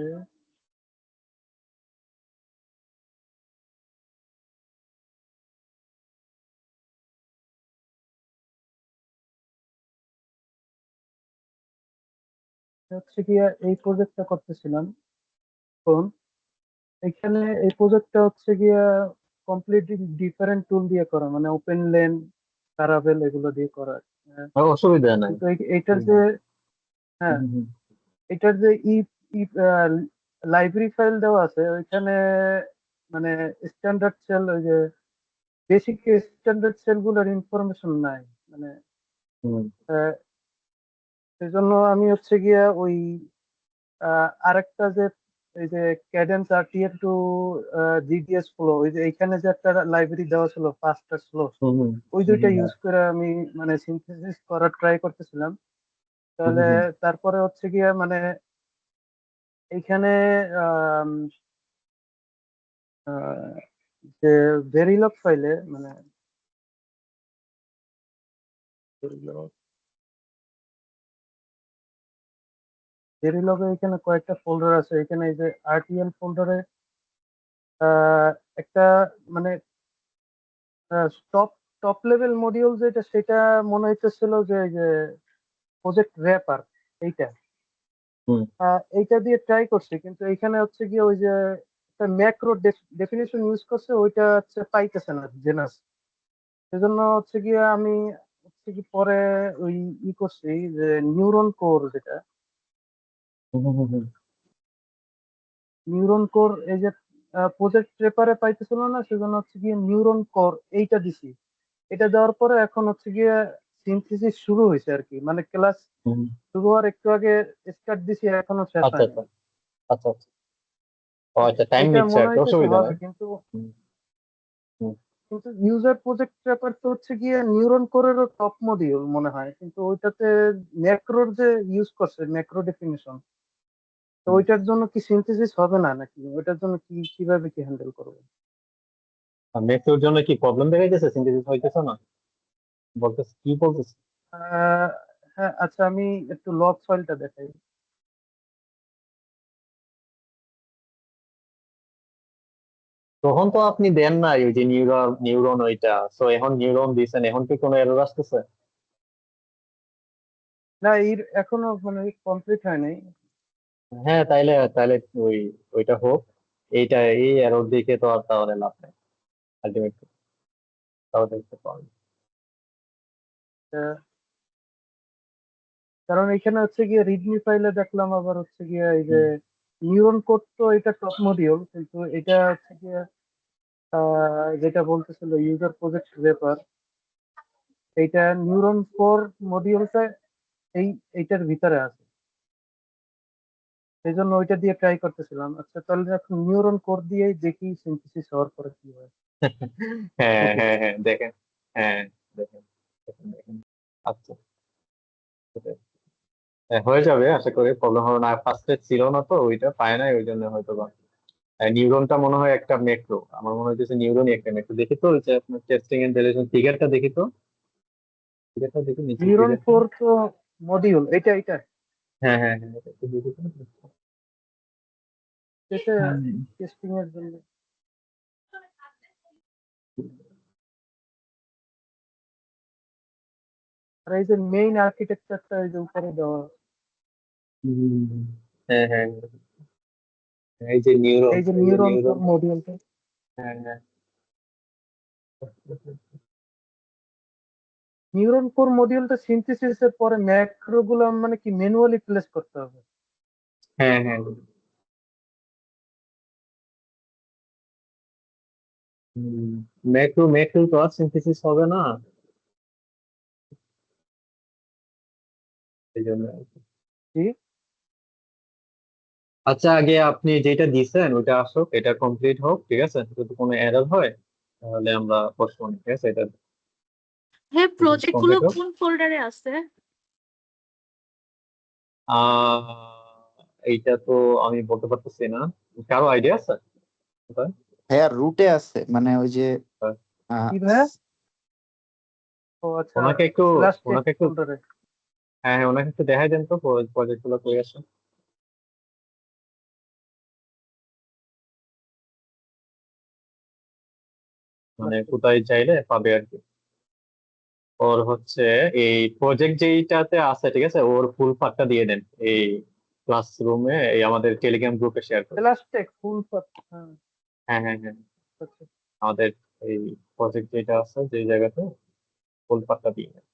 হচ্ছে গিয়ে এই প্রজেক্টটা করতেছিলাম। কোন এখানে এই প্রজেক্টটা হচ্ছে গিয়া কমপ্লিটলি ডিফারেন্ট টুল দিয়ে করা, মানে ওপেন লেন, প্যারাভেল এগুলো দিয়ে করা। হ্যাঁ, অসুবিধা নাই। কিন্তু এইটার হুম যে, হুম হ্যাঁ, হুম হুম। এটার যে ই লাইব্রেরি ফাইল দেওয়া আছে ওইখানে, মানে স্ট্যান্ডার্ড সেল, ওই যে বেসিক স্ট্যান্ডার্ড সেল গুলোর ইনফরমেশন নাই, মানে হুম আহ, সেজন্য আমি হচ্ছে গিয়া ওই আরেকটা যে, এই যে cadence RTL to GDS flow, ওই যে এইখানে যে একটা লাইব্রেরি দেওয়া ছিল ফাস্টার স্লো, হুম হুম ওই হুম দুইটা হুম ইউজ করে আমি মানে সিনথেসিস করার ট্রাই করতেছিলাম। হুম তাহলে হুম তারপরে হচ্ছে গিয়া মানে এইখানে আম, আহ, যে ভেরিলগ ফাইলে, মানে ভেরিলগে এখানে কয়েকটা ফোল্ডার আছে, এখানে এই যে আরটিএল ফোল্ডারে একটা মানে টপ টপ লেভেল মডিউল যেটা, সেটা মনে হইতেছিল যে এই যে প্রজেক্ট র্যাপার, এইটা হুম এইটা দিয়ে ট্রাই করছি, কিন্তু এখানে হচ্ছে গিয়ে ওই যে একটা ম্যাক্রো ডেফিনেশন ইউজ করছে, ওইটা হচ্ছে পাইতেছে না জেনাস। সেজন্য হচ্ছে গিয়ে আমি হচ্ছে কি পরে ওই করছি যে নিউরন কোর, যেটা হুম হুম হুম নিউরন কোর, এই যে প্রজেক্ট পেপারে পাইতেছিল না, সেজন্য হচ্ছে গিয়ে নিউরন কোর এইটা দিছি। এটা দেওয়ার পরে এখন হচ্ছে গিয়ে সিনথেসিস শুরু হয়েছে আর কি, মানে ক্লাস হুম। শুরু হওয়ার একটু আগে স্টার্ট দিছি, এখনো শেষ আচ্ছা হয়নি। আচ্ছা আচ্ছা আচ্ছা। ও আচ্ছা, টাইম এটা নিচ্ছে মনে আর কি, হইতেছে অসুবিধা হবে, নাই। কিন্তু হুম হুম কিন্তু ইউজার প্রজেক্ট পেপার তো হচ্ছে গিয়ে নিউরন কোরেরও টপ মডিউল মনে হয়, কিন্তু ওইটাতে ম্যাক্রোর যে ইউজ করছে, ম্যাক্রো ডেফিনিশন, তো হুম। ওইটার জন্য কি সিনথেসিস হবে না, নাকি ওইটার জন্য কি কিভাবে কি হ্যান্ডেল করবে? আর মেথডের জন্য কি প্রবলেম দেখা গেছে, সিনথেসিস হইতেছে না, বলতেছে কি বলতেছে? আহ, হ্যাঁ, আচ্ছা, আমি একটু লগ ফাইলটা দেখাই। তখন তো আপনি দেন নাই ওই যে নিউরন ওইটা, তো এখন নিউরন দিছেন, এখন কি কোনো এরর আসতেছে? না, এর এখনো মানে কমপ্লিট হয় নাই। হ্যাঁ, তাইলে তাইলে ওই ওইটা হোক। এইটা এই এরর দিকে তো আর তাহলে লাভ নাই আলটিমেটলি, তাহলে দেখতে পারবেন। আহ, কারণ এখানে হচ্ছে গিয়ে রিডমি ফাইলে দেখলাম আবার হচ্ছে গিয়ে এই যে নিউরন কোড, তো এটা টপ মডিউল, কিন্তু এটা হচ্ছে গিয়ে যেটা বলতেছিল ইউজার প্রজেক্ট রেপার, এইটা নিউরন কোর মডিউলটা এইটার ভিতরে আছে। সেই জন্য ওইটা দিয়ে ট্রাই করতেছিলাম। আচ্ছা, তাহলে এখন নিউরন কোর দিয়েই দেখি সিনথেসিস হওয়ার পরে কি হয়। হ্যাঁ ওকে। হ্যাঁ হ্যাঁ, দেখেন। হ্যাঁ, দেখেন দেখেন দেখেন। আচ্ছা, সেটাই। হ্যাঁ, হয়ে যাবে আশা করি, প্রবলেম হবে না। ফার্স্টে ছিল না তো, ওইটা পায় নাই, ওই জন্য হয়তো বা। নিউরনটা মনে হয় একটা মেট্রো, আমার মনে হচ্ছে নিউরনই একটা মেট্রো। দেখি তো ওই যে আপনার টেস্টিং এন্ড ভ্যালিডেশন ফিগারটা দেখি তো, ফিগারটা দেখি, নিচের নিউরন ফিগারটা। কোর তো মডিউল, এটা হ্যাঁ হ্যাঁ হ্যাঁ, এটা একটু দেখি তো। এটা হ্যাঁ। টেস্টিং এর জন্য। আর এই যে মেইন আর্কিটেকচারটা এই যে উপরে দেওয়া আছে। হুম, হ্যাঁ হ্যাঁ হ্যাঁ, এই যে নিউরন, এই যে এই যে নিউরন কোর নিউরন। মডিউলটা, হ্যাঁ হ্যাঁ। নিউরন কোর মডিউলটা সিনথেসিস এর পরে ম্যাক্রো গুলো মানে কি ম্যানুয়ালি প্লেস করতে হবে। হ্যাঁ হ্যাঁ। ম্যাক্রো ম্যাক্রো তো আর সিনথেসিস হবে না, এই জন্য। কি? আচ্ছা, আগে আপনি যেটা দিছেন ওটা আসুক, এটা কমপ্লিট হোক, ঠিক আছে? যদি কোনো এরর হয় তাহলে আমরা পোস্টপোন, ঠিক আছে? এটা হ্যাঁ, প্রজেক্ট গুলো কমপ্লিট হোক। কোন ফোল্ডারে আছে? এইটা তো আমি বলতে পারতেছি না, কারো আইডিয়া আছে কোথায়? হ্যাঁ, রুটে আছে, মানে ওই যে কি ভাইয়া? ও আচ্ছা, ওনাকে একটু স্ল্যাশ টেক্সট ওনাকে একটু ফোল্ডারে। হ্যাঁ হ্যাঁ, ওনাকে একটু দেখাই দেন তো প্রজেক্ট গুলো কই আছে, মানে কোথায় চাইলে পাবে আর কি। ওর হচ্ছে এই প্রজেক্ট যেইটাতে আছে, ঠিক আছে, ওর ফুল পাথটা দিয়ে দেন এই ক্লাসরুমে, এই আমাদের টেলিগ্রাম গ্রুপে শেয়ার করুন। স্ল্যাশ টেক্সট ফুল পাথ। হ্যাঁ, হ্যাঁ হ্যাঁ হ্যাঁ, আচ্ছা। আমাদের এই প্রজেক্ট যেটা আছে যে জায়গাতে, ফুল পাথটা দিয়ে দেন।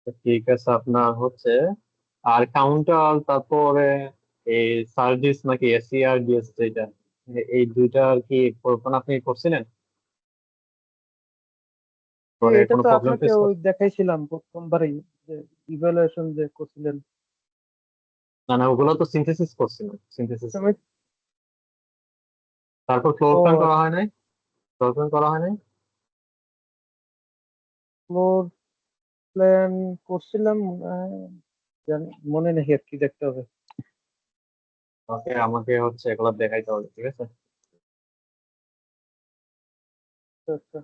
তো ঠিক আছে, আপনার হচ্ছে আর কাউন্টার, তারপরে এই সার্ভিস নাকি এসিআরডিএস যেটা, এই দুইটা আর কি আপনি করছিলেন, পরে এটা কোনো তো প্রবলেম আপনাকে ফেস ওই করছেন? দেখাইছিলাম প্রথমবারই, যে ইভ্যালুয়েশন যে করছিলেন। না না, ওগুলো তো সিনথেসিস করছিলেন, সিনথেসিস। তুমি তারপর ফ্লোর ও প্ল্যান করা আচ্ছা, হয় নাই, ফ্লোর প্ল্যান করা হয় নাই। ফ্লোর প্ল্যান করছিলাম, জানি মনে নেই, আর কি দেখতে হবে। ওকে, আমাকে হচ্ছে এগুলো দেখাইতে হবে, ঠিক আছে? আচ্ছা আচ্ছা।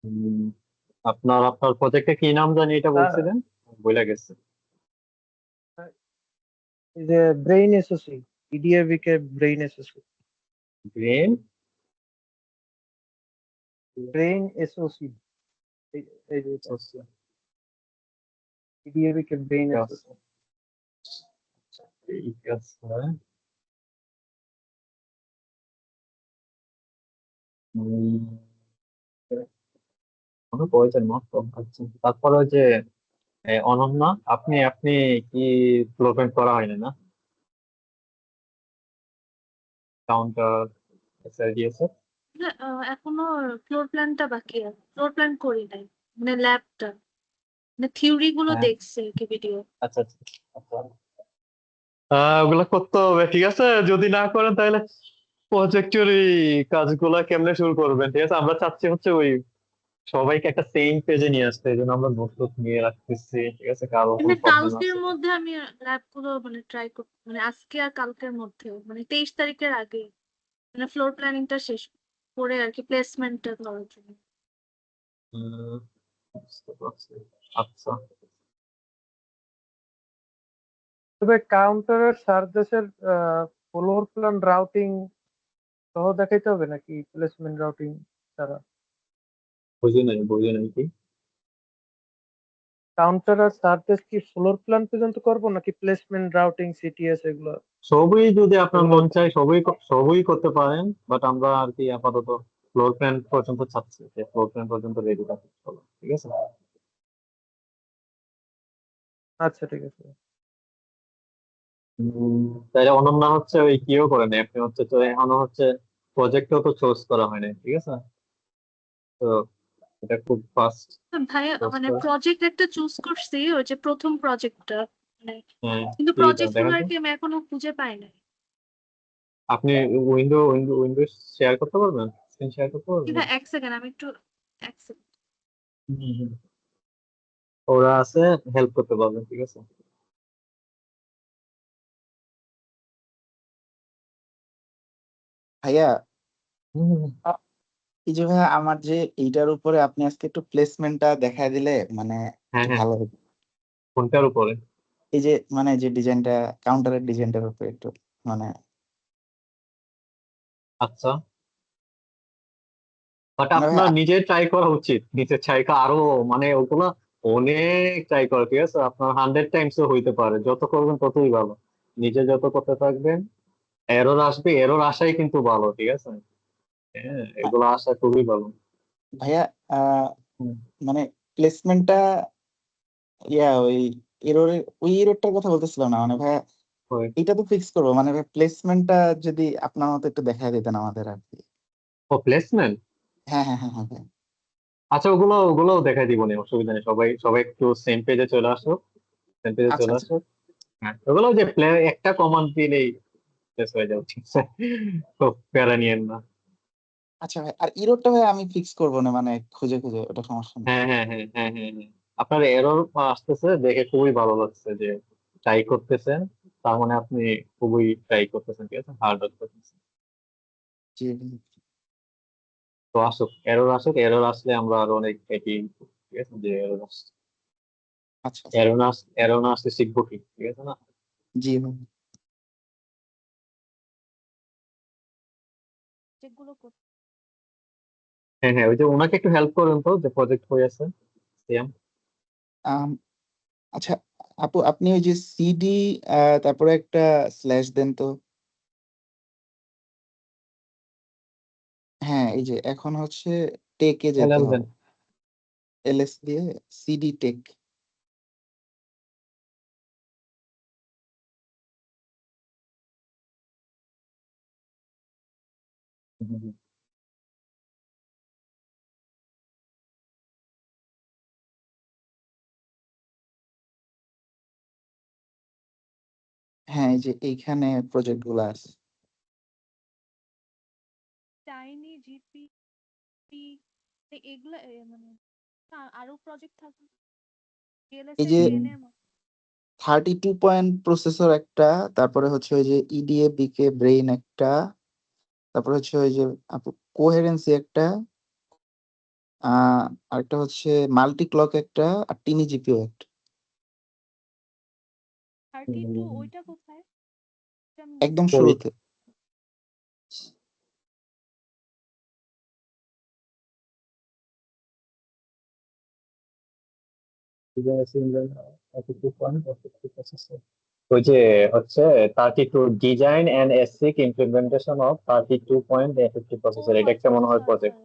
উম, আপনার আপনার প্রজেক্টে কি নাম জানি এটা তা- বলছিলেন, ভুলে গেছে। এই যে ব্রেইন এসওসি, ইডিএভি কে ব্রেইন এসওসি, গ্রেন। ব্রেইন এসওসি, এই যে ইডিএভি কে ব্রেইন ঠিক আছে, এসওসি। ঠিক আছে। উম, মনে করেছেন মাত্র। আচ্ছা, তারপরে ওই যে অনন্যা, আপনি আপনি কি ফ্লোর প্ল্যান করা হয়নি না? কাউন্টার এসআরডিএস এর। না, এখনো ফ্লোর প্ল্যানটা বাকি আছে, ফ্লোর প্ল্যান করি নাই, মানে ল্যাবটা, মানে থিওরি গুলো হ্যাঁ, দেখছে কি ভিডিও। আচ্ছা আচ্ছা আচ্ছা। ওগুলা করতে হবে, ঠিক আছে? যদি না করেন তাহলে প্রজেক্টের এই কাজগুলা কেমনে শুরু করবেন, ঠিক আছে? আমরা চাচ্ছি হচ্ছে ওই সবাইকে একটা সেম পেজে নিয়ে আসতে, এই জন্য আমরা নোট নিয়ে রাখতেছি, ঠিক আছে, কারো কোনো মানে প্রবলেম কালকের আছে মধ্যে আমি ল্যাব গুলো মানে ট্রাই করতে, মানে আজকে আর কালকের মধ্যে, মানে 23 তারিখের আগে মানে ফ্লোর প্ল্যানিংটা শেষ করে আর কি প্লেসমেন্টটা ধরার জন্য। বুঝতে পারছি। আচ্ছা, তবে কাউন্টারের সার্ভিসের ফ্লোর প্ল্যান রাউটিং সহ দেখাইতে হবে নাকি প্লেসমেন্ট রাউটিং ছাড়া? বুঝি নাই কি। কাউন্টার আর সার্ভিস কি ফ্লোর প্ল্যান পর্যন্ত করবো নাকি প্লেসমেন্ট রাউটিং সিটিএস এগুলো সবই যদি আপনার এগুলো মন চায় সবই করতে পারেন, বাট আমরা আর কি আপাতত ফ্লোর প্ল্যান পর্যন্ত চাচ্ছি, যে ফ্লোর প্ল্যান পর্যন্ত রেডি রাখতে হবে, ঠিক আছে। আচ্ছা ঠিক আছে। তাইলে অনন্যা হচ্ছে ওই কিও করে নাই, আপনি হচ্ছে তো এখনো হচ্ছে প্রজেক্টও তো চুজ করা হয় নাই, ঠিক আছে। তো এটা খুব ফাস্ট ভাইয়া চুজ মানে করে। প্রজেক্ট একটা চুজ করছি, ওই যে প্রথম প্রজেক্টটা, মানে হ্যাঁ, কিন্তু কি প্রজেক্ট গুলো দেখেন আর তো, কি আমি এখনো খুঁজে পাই নাই। আপনি উইন্ডো শেয়ার করতে পারবেন, স্ক্রিন শেয়ার করতে পারবেন। ভাই এক সেকেন্ড, আমি একটু এক সেকেন্ড। হুম, হুম। ওরা আছে, হেল্প করতে পারবেন, ঠিক আছে। ভাইয়া হুম, হুম, হুম। আ- এই যে ভাইয়া আমার যে এইটার উপরে আপনি আজকে একটু প্লেসমেন্টটা দেখায় দিলে মানে হ্যাঁ, একটু হ্যাঁ, ভালো হতো। কোনটার উপরে? এই যে মানে যে ডিজাইনটা, কাউন্টারের ডিজাইনটার উপরে একটু মানে আচ্ছা, বাট মানে ভাই আপনার নিজে ট্রাই করা উচিত, নিজের ট্রাই করা আরো, মানে ওগুলা অনেক ট্রাই করা, ঠিক আছে। আপনার 100 টাইমসও হইতে পারে, যত করবেন ততই ভালো। নিজে যত করতে থাকবেন, এরর আসবে, এরর আসাই কিন্তু ভালো, ঠিক আছে। হ্যাঁ, এগুলো আসা খুবই ভালো। ভাইয়া আহ হুম, মানে প্লেসমেন্টটা ওই ওই এররটার কথা বলতেছিলাম না মানে ভাইয়া, হয়। এটা তো ফিক্স করবো মানে ভাই প্লেসমেন্টটা যদি আপনার মতো একটু দেখা দিতেন আমাদের আর কি। ও, প্লেসমেন্ট। হ্যাঁ হ্যাঁ হ্যাঁ হ্যাঁ ভাই। আচ্ছা, ওগুলো দেখাই দিব না, অসুবিধা নেই। সবাই সবাই একটু সেম পেজে চলে আসো, সেম পেজে আচ্ছা চলে আচ্ছা আসো। হ্যাঁ, ওগুলো যে একটা কমান্ড দিলেই শেষ হয়ে যাবে, ঠিক আছে। তো প্যারা নিয়েন না। আচ্ছা ভাই, আর ইরোরটা ভাই আমি ফিক্স করবো না মানে খুঁজে খুঁজে, ওটা সমস্যা নেই। হ্যাঁ, হ্যাঁ, হ্যাঁ, হ্যাঁ, হ্যাঁ, হ্যাঁ। আপনার এরর আসতেছে দেখে খুবই ভালো লাগছে যে ট্রাই করতেছেন, তার মানে আপনি খুবই ট্রাই করতেছেন, ঠিক আছে, হার্ড ওয়ার্ক করতেছেন। জি ভাই। তো আসুক, এরর আসলে আমরা আরো অনেক এটি, ঠিক আছে, যে এরর আসছে, আচ্ছা আচ্ছা। এরর না আসলে শিখবো কি, ঠিক আছে না। জি ভাই। যেগুলো হ্যাঁ, হ্যাঁ, ওই যে ওনাকে একটু হেল্প করুন তো, যে প্রজেক্ট হয়ে আছে সিয়াম। আম, আচ্ছা আপু, আপনি ওই যে সিডি তারপরে একটা স্ল্যাশ দেন তো। হ্যাঁ, এই যে এখন হচ্ছে টেকে যেতে এলএল দেন। হবে, এলএস দিয়ে সিডি টেক। হ্যাঁ, এই যে এইখানে প্রজেক্ট গুলো আছে। টাইনি জিপি এগুলা মানে আরো প্রজেক্ট থাকবে এই ডিএলএসএ যে 10 এর মতো। 32 পয়েন্ট প্রসেসর একটা, তারপরে হচ্ছে ওই যে ইডিএ বিকে ব্রেইন একটা, তারপরে হচ্ছে ওই যে আপু কোহেরেন্সি একটা, আরেকটা হচ্ছে মাল্টি ক্লক একটা, আর টিনি জিপিও একটা। 32 ওইটা কোথায়? এটা আমি একদম বুঝতে কই? শুরুতে। ওই যে হচ্ছে 32 design and ASIC implementation of 32.50 ও প্রসেসর, এটা একটা আচ্ছা মনে আচ্ছা হয় আচ্ছা। প্রজেক্ট।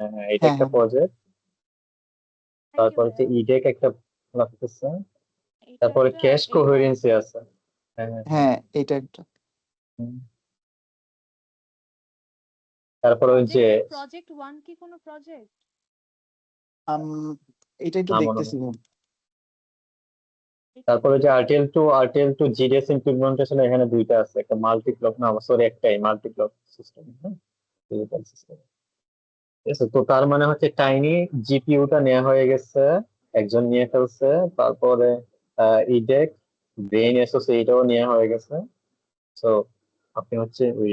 হ্যাঁ, হ্যাঁ, এটা হ্যাঁ একটা হ্যাঁ প্রজেক্ট। থ্যাংক ইউ তারপর হচ্ছে ভাইয়া। ইডেক একটা লাগতেছে। এটা তারপরে একটা আর ক্যাশ এইটা কোহেরেন্সি একটা। আছে। হ্যাঁ, হ্যাঁ, হ্যাঁ। হ্যাঁ, এটা একটা। হুম। তারপরে ওই যে প্রজেক্ট 1 কি কোনো প্রজেক্ট? আম, এটা একটু না মনে দেখতেছি হয়। ভাই। এটা তারপরে যে RTL2 জিডিএস ইমপ্লিমেন্টেশন, এখানে দুইটা আছে, একটা মাল্টি ক্লক, না সরি একটাই মাল্টি ক্লক সিস্টেম, হ্যাঁ, ডিজিটাল সিস্টেম। ঠিক আছে, তো তার মানে হচ্ছে টাইনি জিপিইউটা নেওয়া হয়ে গেছে, একজন নিয়ে ফেলছে। তারপরে ইডেক ব্রেইন এসোসিয়েট এটাও নেওয়া হয়ে গেছে। তো আপনি হচ্ছে ওই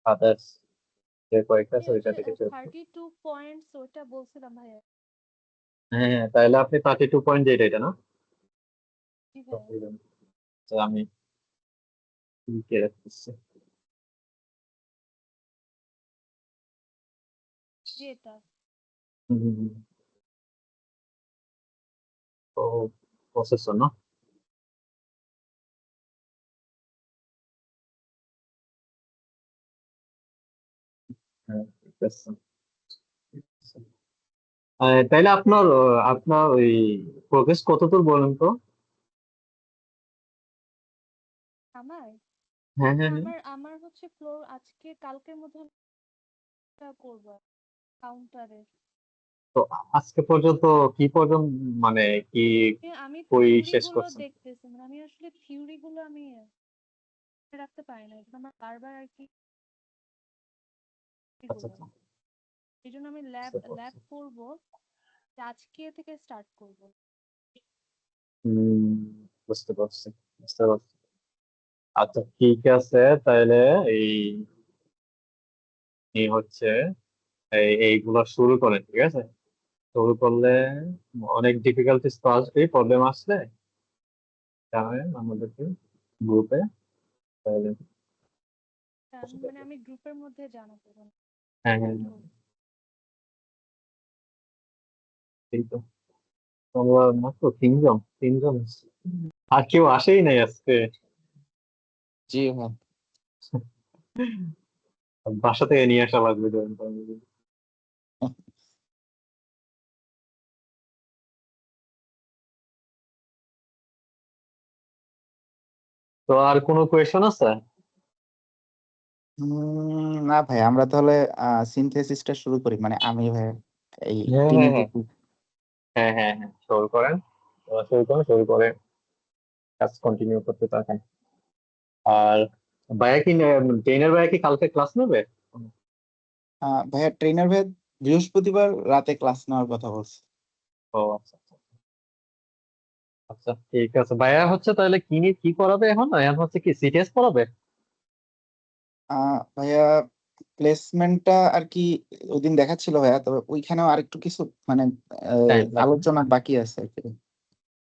আদার্স যে কয়েকটা আছে ওইটা থেকে চুজ করুন। 32 পয়েন্টস ওটা বলছিলাম ভাইয়া। হ্যাঁ হ্যাঁ, তাহলে আপনি 32.8 এটা না? জি ভাইয়া। তো আমি লিখে রাখতেছি। জি এটা। হুম, হুম, হুম। তো প্রসেসর না? হ্যাঁ, ঠিক আছে। তাইলে আপনার ওই প্রোগ্রেস কতদূর বলেন তো? আমার হ্যাঁ না হ্যাঁ হ্যাঁ। আমার হচ্ছে ফ্লোর আজকে কালকের মধ্যে করব কাউন্টারে। তো আজকে পর্যন্ত কি পর্যন্ত, মানে কি আমি কই থিওরি শেষ গুলো করছেন? দেখতেছি, মানে আমি আসলে থিওরি গুলো আমি রাখতে পারি না, এটা আমার বারবার আর কি আচ্ছা এগুলো। আচ্ছা, এই জন্য আমি ল্যাব বুঝতে পারছি। করবো, যে আজকে থেকে স্টার্ট করব। হম, বুঝতে পারছি, বুঝতে পারছি। আচ্ছা ঠিক আছে, তাহলে এই এই হচ্ছে এইগুলো শুরু করেন, ঠিক আছে? শুরু করলে অনেক ডিফিকাল্টিস তো আসবে, প্রবলেম আসলে জানাবেন আমাদেরকে গ্রুপে, তাহলে মানে আমি গ্রুপের মধ্যে জানাবো হ্যাঁ হ্যাঁ start হ্যাঁ, করবো। এই তো আমরা মাত্র তিনজন আর কেউ আসেই নাই আজকে। জি ভাই। বাসা থেকে নিয়ে আসা লাগবে জয়েন করার জন্য। তো আর কোনো কোয়েশন আছে? না ভাই, আমরা তাহলে সিনথেসিসটা শুরু করি, মানে আমি ভাই এই হ্যাঁ হ্যাঁ হ্যাঁ ট্রিনিটি। হ্যাঁ হ্যাঁ হ্যাঁ, শুরু করেন। শুরু করে কাজ কন্টিনিউ করতে থাকেন। আর ভাইয়া কি ট্রেনের ভাইয়া কি কালকে ক্লাস নেবে? ভাইয়া ট্রেনার ভাই বৃহস্পতিবার রাতে ক্লাস নেওয়ার কথা বলছে। ও আচ্ছা আচ্ছা আচ্ছা, ঠিক আছে। ভাইয়া হচ্ছে তাহলে কি করাবে এখন? এখন হচ্ছে কি সিটিএস পড়াবে? ভাইয়া প্লেসমেন্টটা আর কি ওইদিন দেখাচ্ছিল ভাইয়া, তবে ওইখানেও আরেকটু কিছু মানে টাইম লাগবে। আলোচনা বাকি আছে আর কি।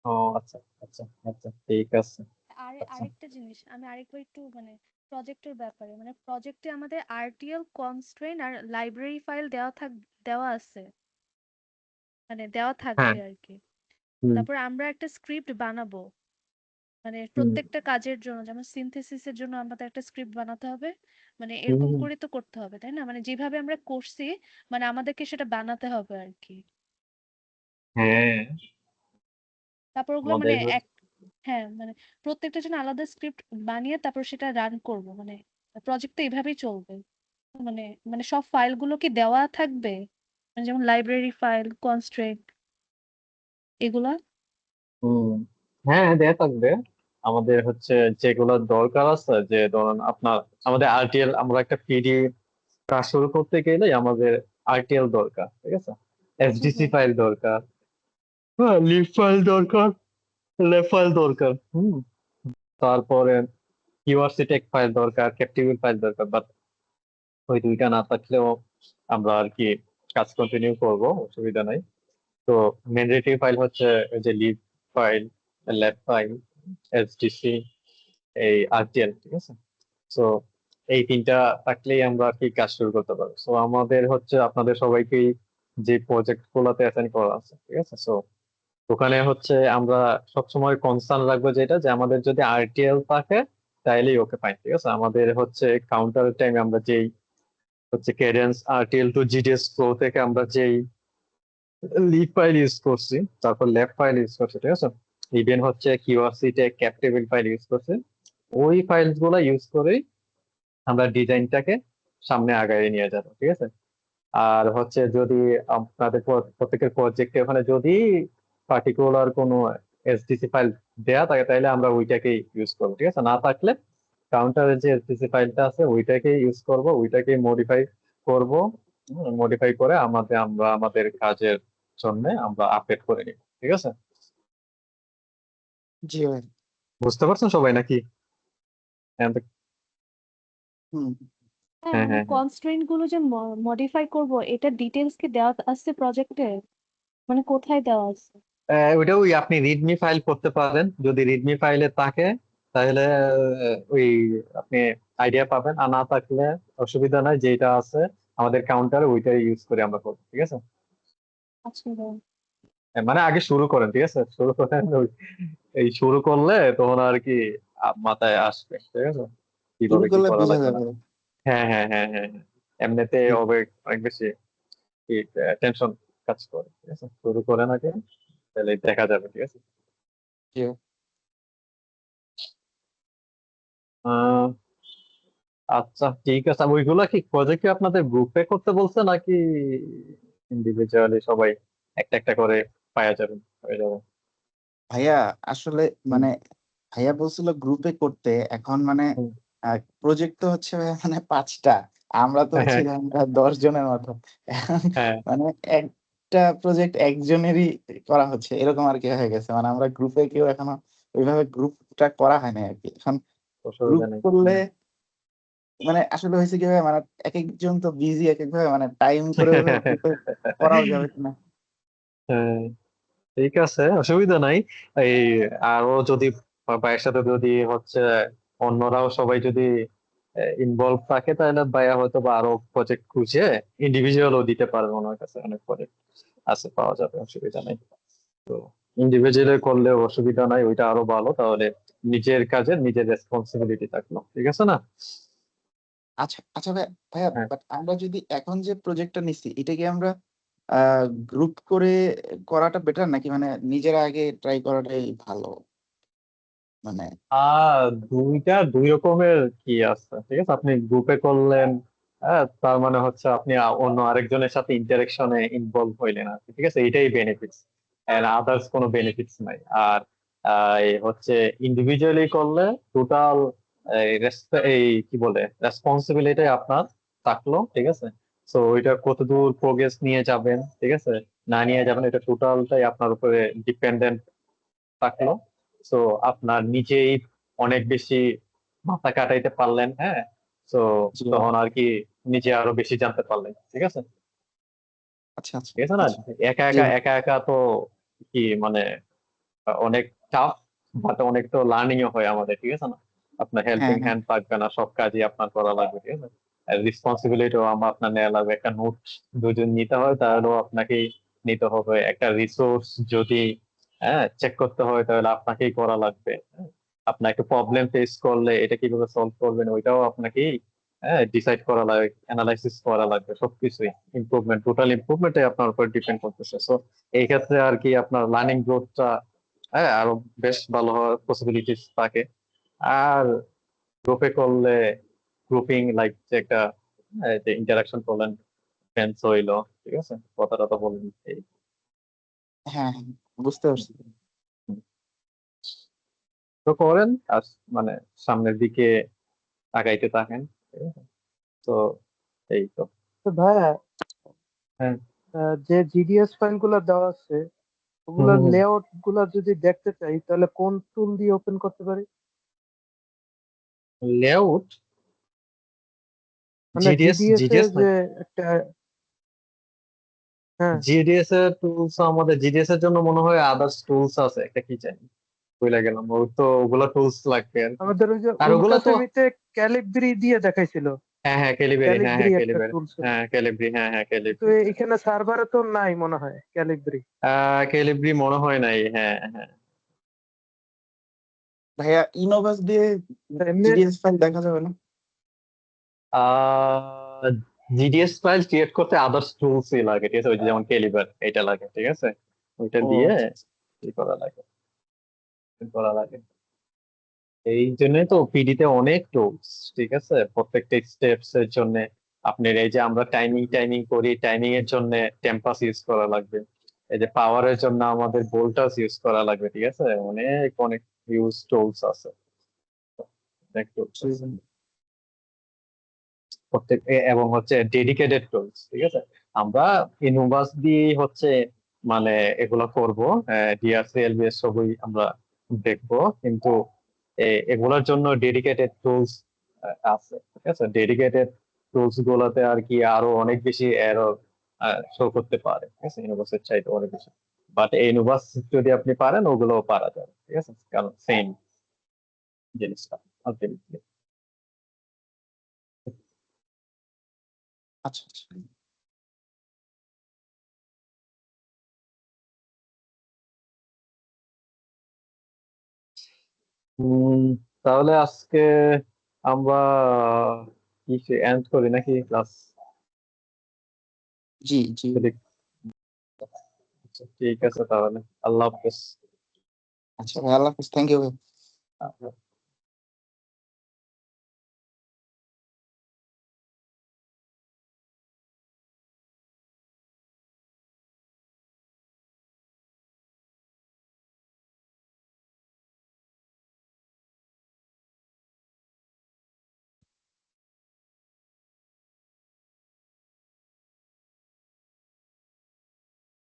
ও আচ্ছা আচ্ছা আচ্ছা, ঠিক আছে। আচ্ছা আরেকটা জিনিস আমি আরেকবার একটু মানে প্রজেক্টের ব্যাপারে, মানে প্রজেক্টে আমাদের আরটিএল কনস্ট্রেইন আর লাইব্রেরি ফাইল দেওয়া আছে, মানে দেওয়া হ্যাঁ। থাকবে আর কি। হুম তারপর আমরা একটা স্ক্রিপ্ট বানাবো, মানে হুম প্রত্যেকটা কাজের জন্য, যেমন সিনথেসিসের জন্য আমাদের একটা স্ক্রিপ্ট বানাতে হবে, মানে হুম এরকম হুম, করে তো করতে হবে তাই না, মানে যেভাবে আমরা করছি মানে আমাদেরকে সেটা বানাতে হবে আর কি। হ্যাঁ তারপর ওগুলো মানে আমাদের হ্যাঁ মানে প্রত্যেকটা জন্য আলাদা স্ক্রিপ্ট বানিয়ে তারপর সেটা রান করব, মানে প্রজেক্ট তো এভাবেই চলবে। মানে মানে সব ফাইলগুলো কি দেওয়া থাকবে, মানে যেমন লাইব্রেরি ফাইল, কনস্ট্রেন্ট এগুলা। হুম, হ্যাঁ দেয়া থাকবে। আমাদের হচ্ছে যেগুলো দরকার আছে, যে ধরুন আমাদের আরটিএল, আমরা একটা পিডি কাজ শুরু করতে গেলে আমাদের আরটিএল দরকার, ঠিক আছে? হুম এসডিসি হুম ফাইল দরকার, হ্যাঁ লিব ফাইল দরকার, লেফ ফাইল দরকার। তারপরে কিউআরসি টেক ফাইল দরকার, ক্যাপটিভেল ফাইল দরকার। বাট ওই দুইটা না থাকলেও আমরা আর কি কাজ কন্টিনিউ করব, অসুবিধা নাই। তো ম্যান্ডেটরি ফাইল হচ্ছে ওই যে লিব ফাইল, লেফ ফাইল, এসডিসি, এই আরটিএল, ঠিক আছে? তো এই তিনটা থাকলেই আমরা আর কি কাজ শুরু করতে পারবো। তো আমাদের হচ্ছে আপনাদের সবাইকেই যে প্রজেক্ট গুলোতে অ্যাসাইন করা আছে, ঠিক আছে? তো ওখানে হচ্ছে আমরা সবসময় কনসার্ন রাখবো যেটা, যে আমাদের যদি আরটিএল থাকে তাইলেই ওকে ফাইন, ঠিক আছে? আমাদের হচ্ছে কাউন্টার টাইমে আমরা যেই হচ্ছে cadence RTL to GDS pro থেকে আমরা যেই লিড ফাইল ইউজ করছি, তারপর লেফট ফাইল ইউজ করছি, ঠিক আছে? ইভেন হচ্ছে কিউআরসি তে ক্যাপটেবল ফাইল ইউজ করছি, ওই ফাইলস গুলা ইউজ করেই আমরা ডিজাইনটাকে সামনে আগায় নিয়ে যাবো, ঠিক আছে? আর হচ্ছে যদি আপনাদের প্রত্যেকের প্রজেক্টে ওখানে যদি পার্টিকুলার কোনো এসডিসি ফাইল দেয়া থাকে তাহলে আমরা ওইটাকেই ইউজ করবো, ঠিক আছে? না থাকলে কাউন্টারের যে এসডিসি ফাইলটা আছে ওইটাকেই ইউজ করব, ওইটাকেই মডিফাই করব, মডিফাই করে আমরা আমাদের কাজের জন্য আমরা আপডেট করে নিব, ঠিক আছে? জি ভাই। বুঝতে পারছেন সবাই নাকি? হ্যাঁ হুম। হ্যাঁ, হ্যাঁ মানে হ্যাঁ হ্যাঁ। কনস্ট্রেন্ট গুলো যে মডিফাই করব, এটা ডিটেলস কি দেওয়া আছে প্রজেক্টে? মানে কোথায় দেওয়া আছে? ওইটা ওই আপনি রিডমি ফাইল করতে পারেন, যদি রিডমি ফাইলে থাকে তাহলে ওই আপনি আইডিয়া পাবেন, আর না থাকলে অসুবিধা নাই, যেটা আছে আমাদের কাউন্টারে ওইটাই ইউজ করে আমরা করবো, ঠিক আছে? আচ্ছা ভাই। মানে আগে শুরু করেন, ঠিক আছে? শুরু করেন এই শুরু করলে তখন আর কি মাথায় আসবে, ঠিক আছে, শুরু কিভাবে কি করলে করা বোঝা লাগবে না। যাবে। হ্যাঁ হ্যাঁ হ্যাঁ হ্যাঁ হ্যাঁ। এমনিতে জি হবে অনেক বেশি টেনশন কাজ করে, ঠিক আছে? শুরু করেন আগে, তাহলে দেখা যাবে, ঠিক আছে? জি ভাই। আহ আচ্ছা ঠিক আছে, ওইগুলা কি প্রজেক্ট কি আপনাদের গ্রুপে করতে বলছে নাকি ইন্ডিভিজুয়ালি সবাই একটা একটা করে পাওয়া যাবে, হয়ে যাবে? ভাইয়া আসলে হুম মানে ভাইয়া বলছিল গ্রুপে করতে, এখন মানে হুম। প্রজেক্ট তো হচ্ছে ভাইয়া মানে 5টা, আমরা তো হচ্ছে হ্যাঁ আমরা 10 জনের মতো। এখন হ্যাঁ। মানে একটা প্রজেক্ট একজনেরই করা হচ্ছে এরকম আর কি হয়ে গেছে, মানে আমরা গ্রুপে কেউ এখনো ওইভাবে গ্রুপটা করা হয় না আর কি। এখন গ্রুপ অসুবিধা নেই। করলে মানে আসলে হয়েছে কি ভাই, মানে এক একজন তো বিজি এক এক ভাবে, মানে টাইম করে ওইভাবে গ্রুপে করাও যাবে কিনা। হ্যাঁ, ঠিক আছে, অসুবিধা নাই। এই আরো যদি ভাইয়ের সাথে যদি হচ্ছে অন্যরাও সবাই যদি ইনভলভ থাকে, তাহলে ভাইয়া হয়তো বা আরো প্রজেক্ট খুঁজে ইন্ডিভিজুয়ালও দিতে পারবে, ওনার কাছে অনেক প্রজেক্ট আছে, পাওয়া যাবে, অসুবিধা নাই। তো ইন্ডিভিজুয়ালি করলে অসুবিধা নাই, ওইটা আরো ভালো, তাহলে নিজের কাজের নিজের রেসপন্সিবিলিটি থাকলো, ঠিক আছে না? আচ্ছা আচ্ছা ভাইয়া ভাইয়া, হ্যাঁ। বাট আমরা যদি এখন যে প্রজেক্টটা নিচ্ছি এটা কি আমরা গ্রুপ করে করাটা বেটার নাকি মানে নিজেরা আগে ট্রাই করাটাই ভালো? মানে দুইটা দুই রকমের কি আছে, ঠিক আছে? আপনি গ্রুপে করলেন, তার মানে হচ্ছে আপনি অন্য আরেকজনের সাথে ইন্টারেকশনে ইনভলভ হইলেন আর কি, ঠিক আছে? এটাই বেনিফিটস, এন্ড আদার্স কোনো বেনিফিটস নাই। আর এই হচ্ছে ইন্ডিভিজুয়ালি করলে টোটাল এই কি বলে রেসপন্সিবিলিটি আপনার থাকলো, ঠিক আছে? তো ওইটা কতদূর প্রোগ্রেস নিয়ে যাবেন, ঠিক আছে, না নিয়ে যাবেন, এটা টোটালটাই আপনার উপরে ডিপেন্ডেন্ট থাকলো। তো আপনার নিজেই অনেক বেশি মাথা কাটাইতে পারলেন, হ্যাঁ। তো জি ভাই। তখন আর কি নিজে আরো বেশি জানতে পারলেন, ঠিক আছে? আচ্ছা আচ্ছা ঠিক আছে না? আচ্ছা। একা জি একা ভাই। একা একা তো কি মানে অনেক টাফ, বাট অনেক তো লার্নিং ও হয় আমাদের, ঠিক আছে না? আপনার হ্যাঁ হেল্পিং হ্যাঁ। হ্যান্ড থাকবে না, সব কাজই আপনার করা লাগবে, ঠিক আছে? রেসপন্সিবিলিটিও আপনার নেওয়া লাগবে, একটা নোট দুজন নিতে হয় তাহলেও আপনাকেই নিতে হবে, একটা রিসোর্স যদি চেক করতে হয় তাহলে আপনাকেই করা লাগবে, হ্যাঁ? আপনার একটা প্রবলেম ফেস করলে এটা কিভাবে সলভ করবেন ওইটাও আপনাকেই ডিসাইড করা লাগবে, অ্যানালাইসিস করা লাগবে, সবকিছুই টোটাল ইমপ্রুভমেন্টে আপনার উপর ডিপেন্ড করতেছে। সো এই ক্ষেত্রে আর কি আপনার লার্নিং গ্রোথটা আরো বেশ ভালো হওয়ার পসিবিলিটিস থাকে। আর গ্রুপে করলে গ্রুপিং লাইক যে একটা যে ইন্টারাকশন করলেন, ফ্রেন্ডস হইলো, ঠিক আছে, কথা টথা বললেন, এই হ্যাঁ হ্যাঁ, বুঝতে পারছি। তো করেন আর মানে সামনের দিকে আগাইতে থাকেন, ঠিক আছে? তো এই তো। তো ভাইয়া, হ্যাঁ। যে জিডিএস ফাইল গুলা দেওয়া আছে ওগুলার লেআউট গুলা যদি দেখতে চাই তাহলে কোন টুল দিয়ে ওপেন করতে পারি? লেআউট মানে জিডিএস জিডিএস এ জিডিএস যে একটা, হ্যাঁ, জিডিএস এর টুলস, আমাদের জিডিএস এর জন্য মনে হয় আদার্স টুলস আছে, একটা কি জানি ভুলে গেলাম, ওই তো ওগুলো টুলস লাগবে আর কি। আমাদের ওই যে আর ওগুলো উল্কা তো সেমিতে ক্যালিব্রি দিয়ে দেখাইছিল। হ্যাঁ হ্যাঁ ক্যালিবেরি, হ্যাঁ ক্যালিব্রি হ্যাঁ একটা ক্যালিবেরি, টুলস, হ্যাঁ ক্যালিব্রি, হ্যাঁ হ্যাঁ কিন্তু ক্যালিব্রি। এখানে সার্ভারে তো নাই মনে হয় ক্যালিব্রি। ক্যালিব্রি মনে হয় নাই, হ্যাঁ হ্যাঁ। ভাইয়া ইনোভাস দিয়ে এমনি জিডিএস ফাইল দেখা যাবে না? জিডিএস ফাইল ক্রিয়েট করতে আদার্স টুলসই লাগে, ঠিক আছে? ওই যে যেমন ক্যালিবার এটা লাগে, ঠিক আছে, ওইটা ও দিয়ে আচ্ছা আচ্ছা। কি করা লাগে, করা লাগে। এই জন্যই তো পিডিতে অনেক টুলস, ঠিক আছে, প্রত্যেকটা স্টেপস এর জন্য। আপনার এই যে আমরা টাইমিং টাইমিং করি, টাইমিং এর জন্য টেম্পাস ইউজ করা লাগবে, এই যে পাওয়ারের জন্য আমাদের ভোল্টাস ইউজ করা লাগবে, ঠিক আছে, অনেক অনেক ইউজ টুলস আছে, অনেক টুলস জি আছে। ভাই। প্রত্যেক এবং হচ্ছে ডেডিকেটেড টুলস, ঠিক আছে। আমরা ইনোভাস দিয়ে হচ্ছে মানে এগুলো করব, ডিআরসিএলবিএস সবই আমরা দেখবো, কিন্তু এগুলোর জন্য ডেডিকেটেড টুলস আছে, ঠিক আছে। ডেডিকেটেড টুলস গুলোতে আর কি আরো অনেক বেশি এরর শো করতে পারে, ঠিক আছে, ইনোভাসের চাইতে অনেক বেশি। বাট এই ইনোভাস যদি আপনি পারেন ওগুলো পারা যাবে, ঠিক আছে, কারণ সেম জিনিসটা আলটিমেটলি। আচ্ছা আচ্ছা। তাহলে আজকে আমরা কি এন্ড করি নাকি ক্লাস? জি জি। ঠিক আছে, তাহলে আল্লাহ হাফেজ। আচ্ছা ভাই, আল্লাহ হাফিজ, থ্যাংক ইউ ভাই।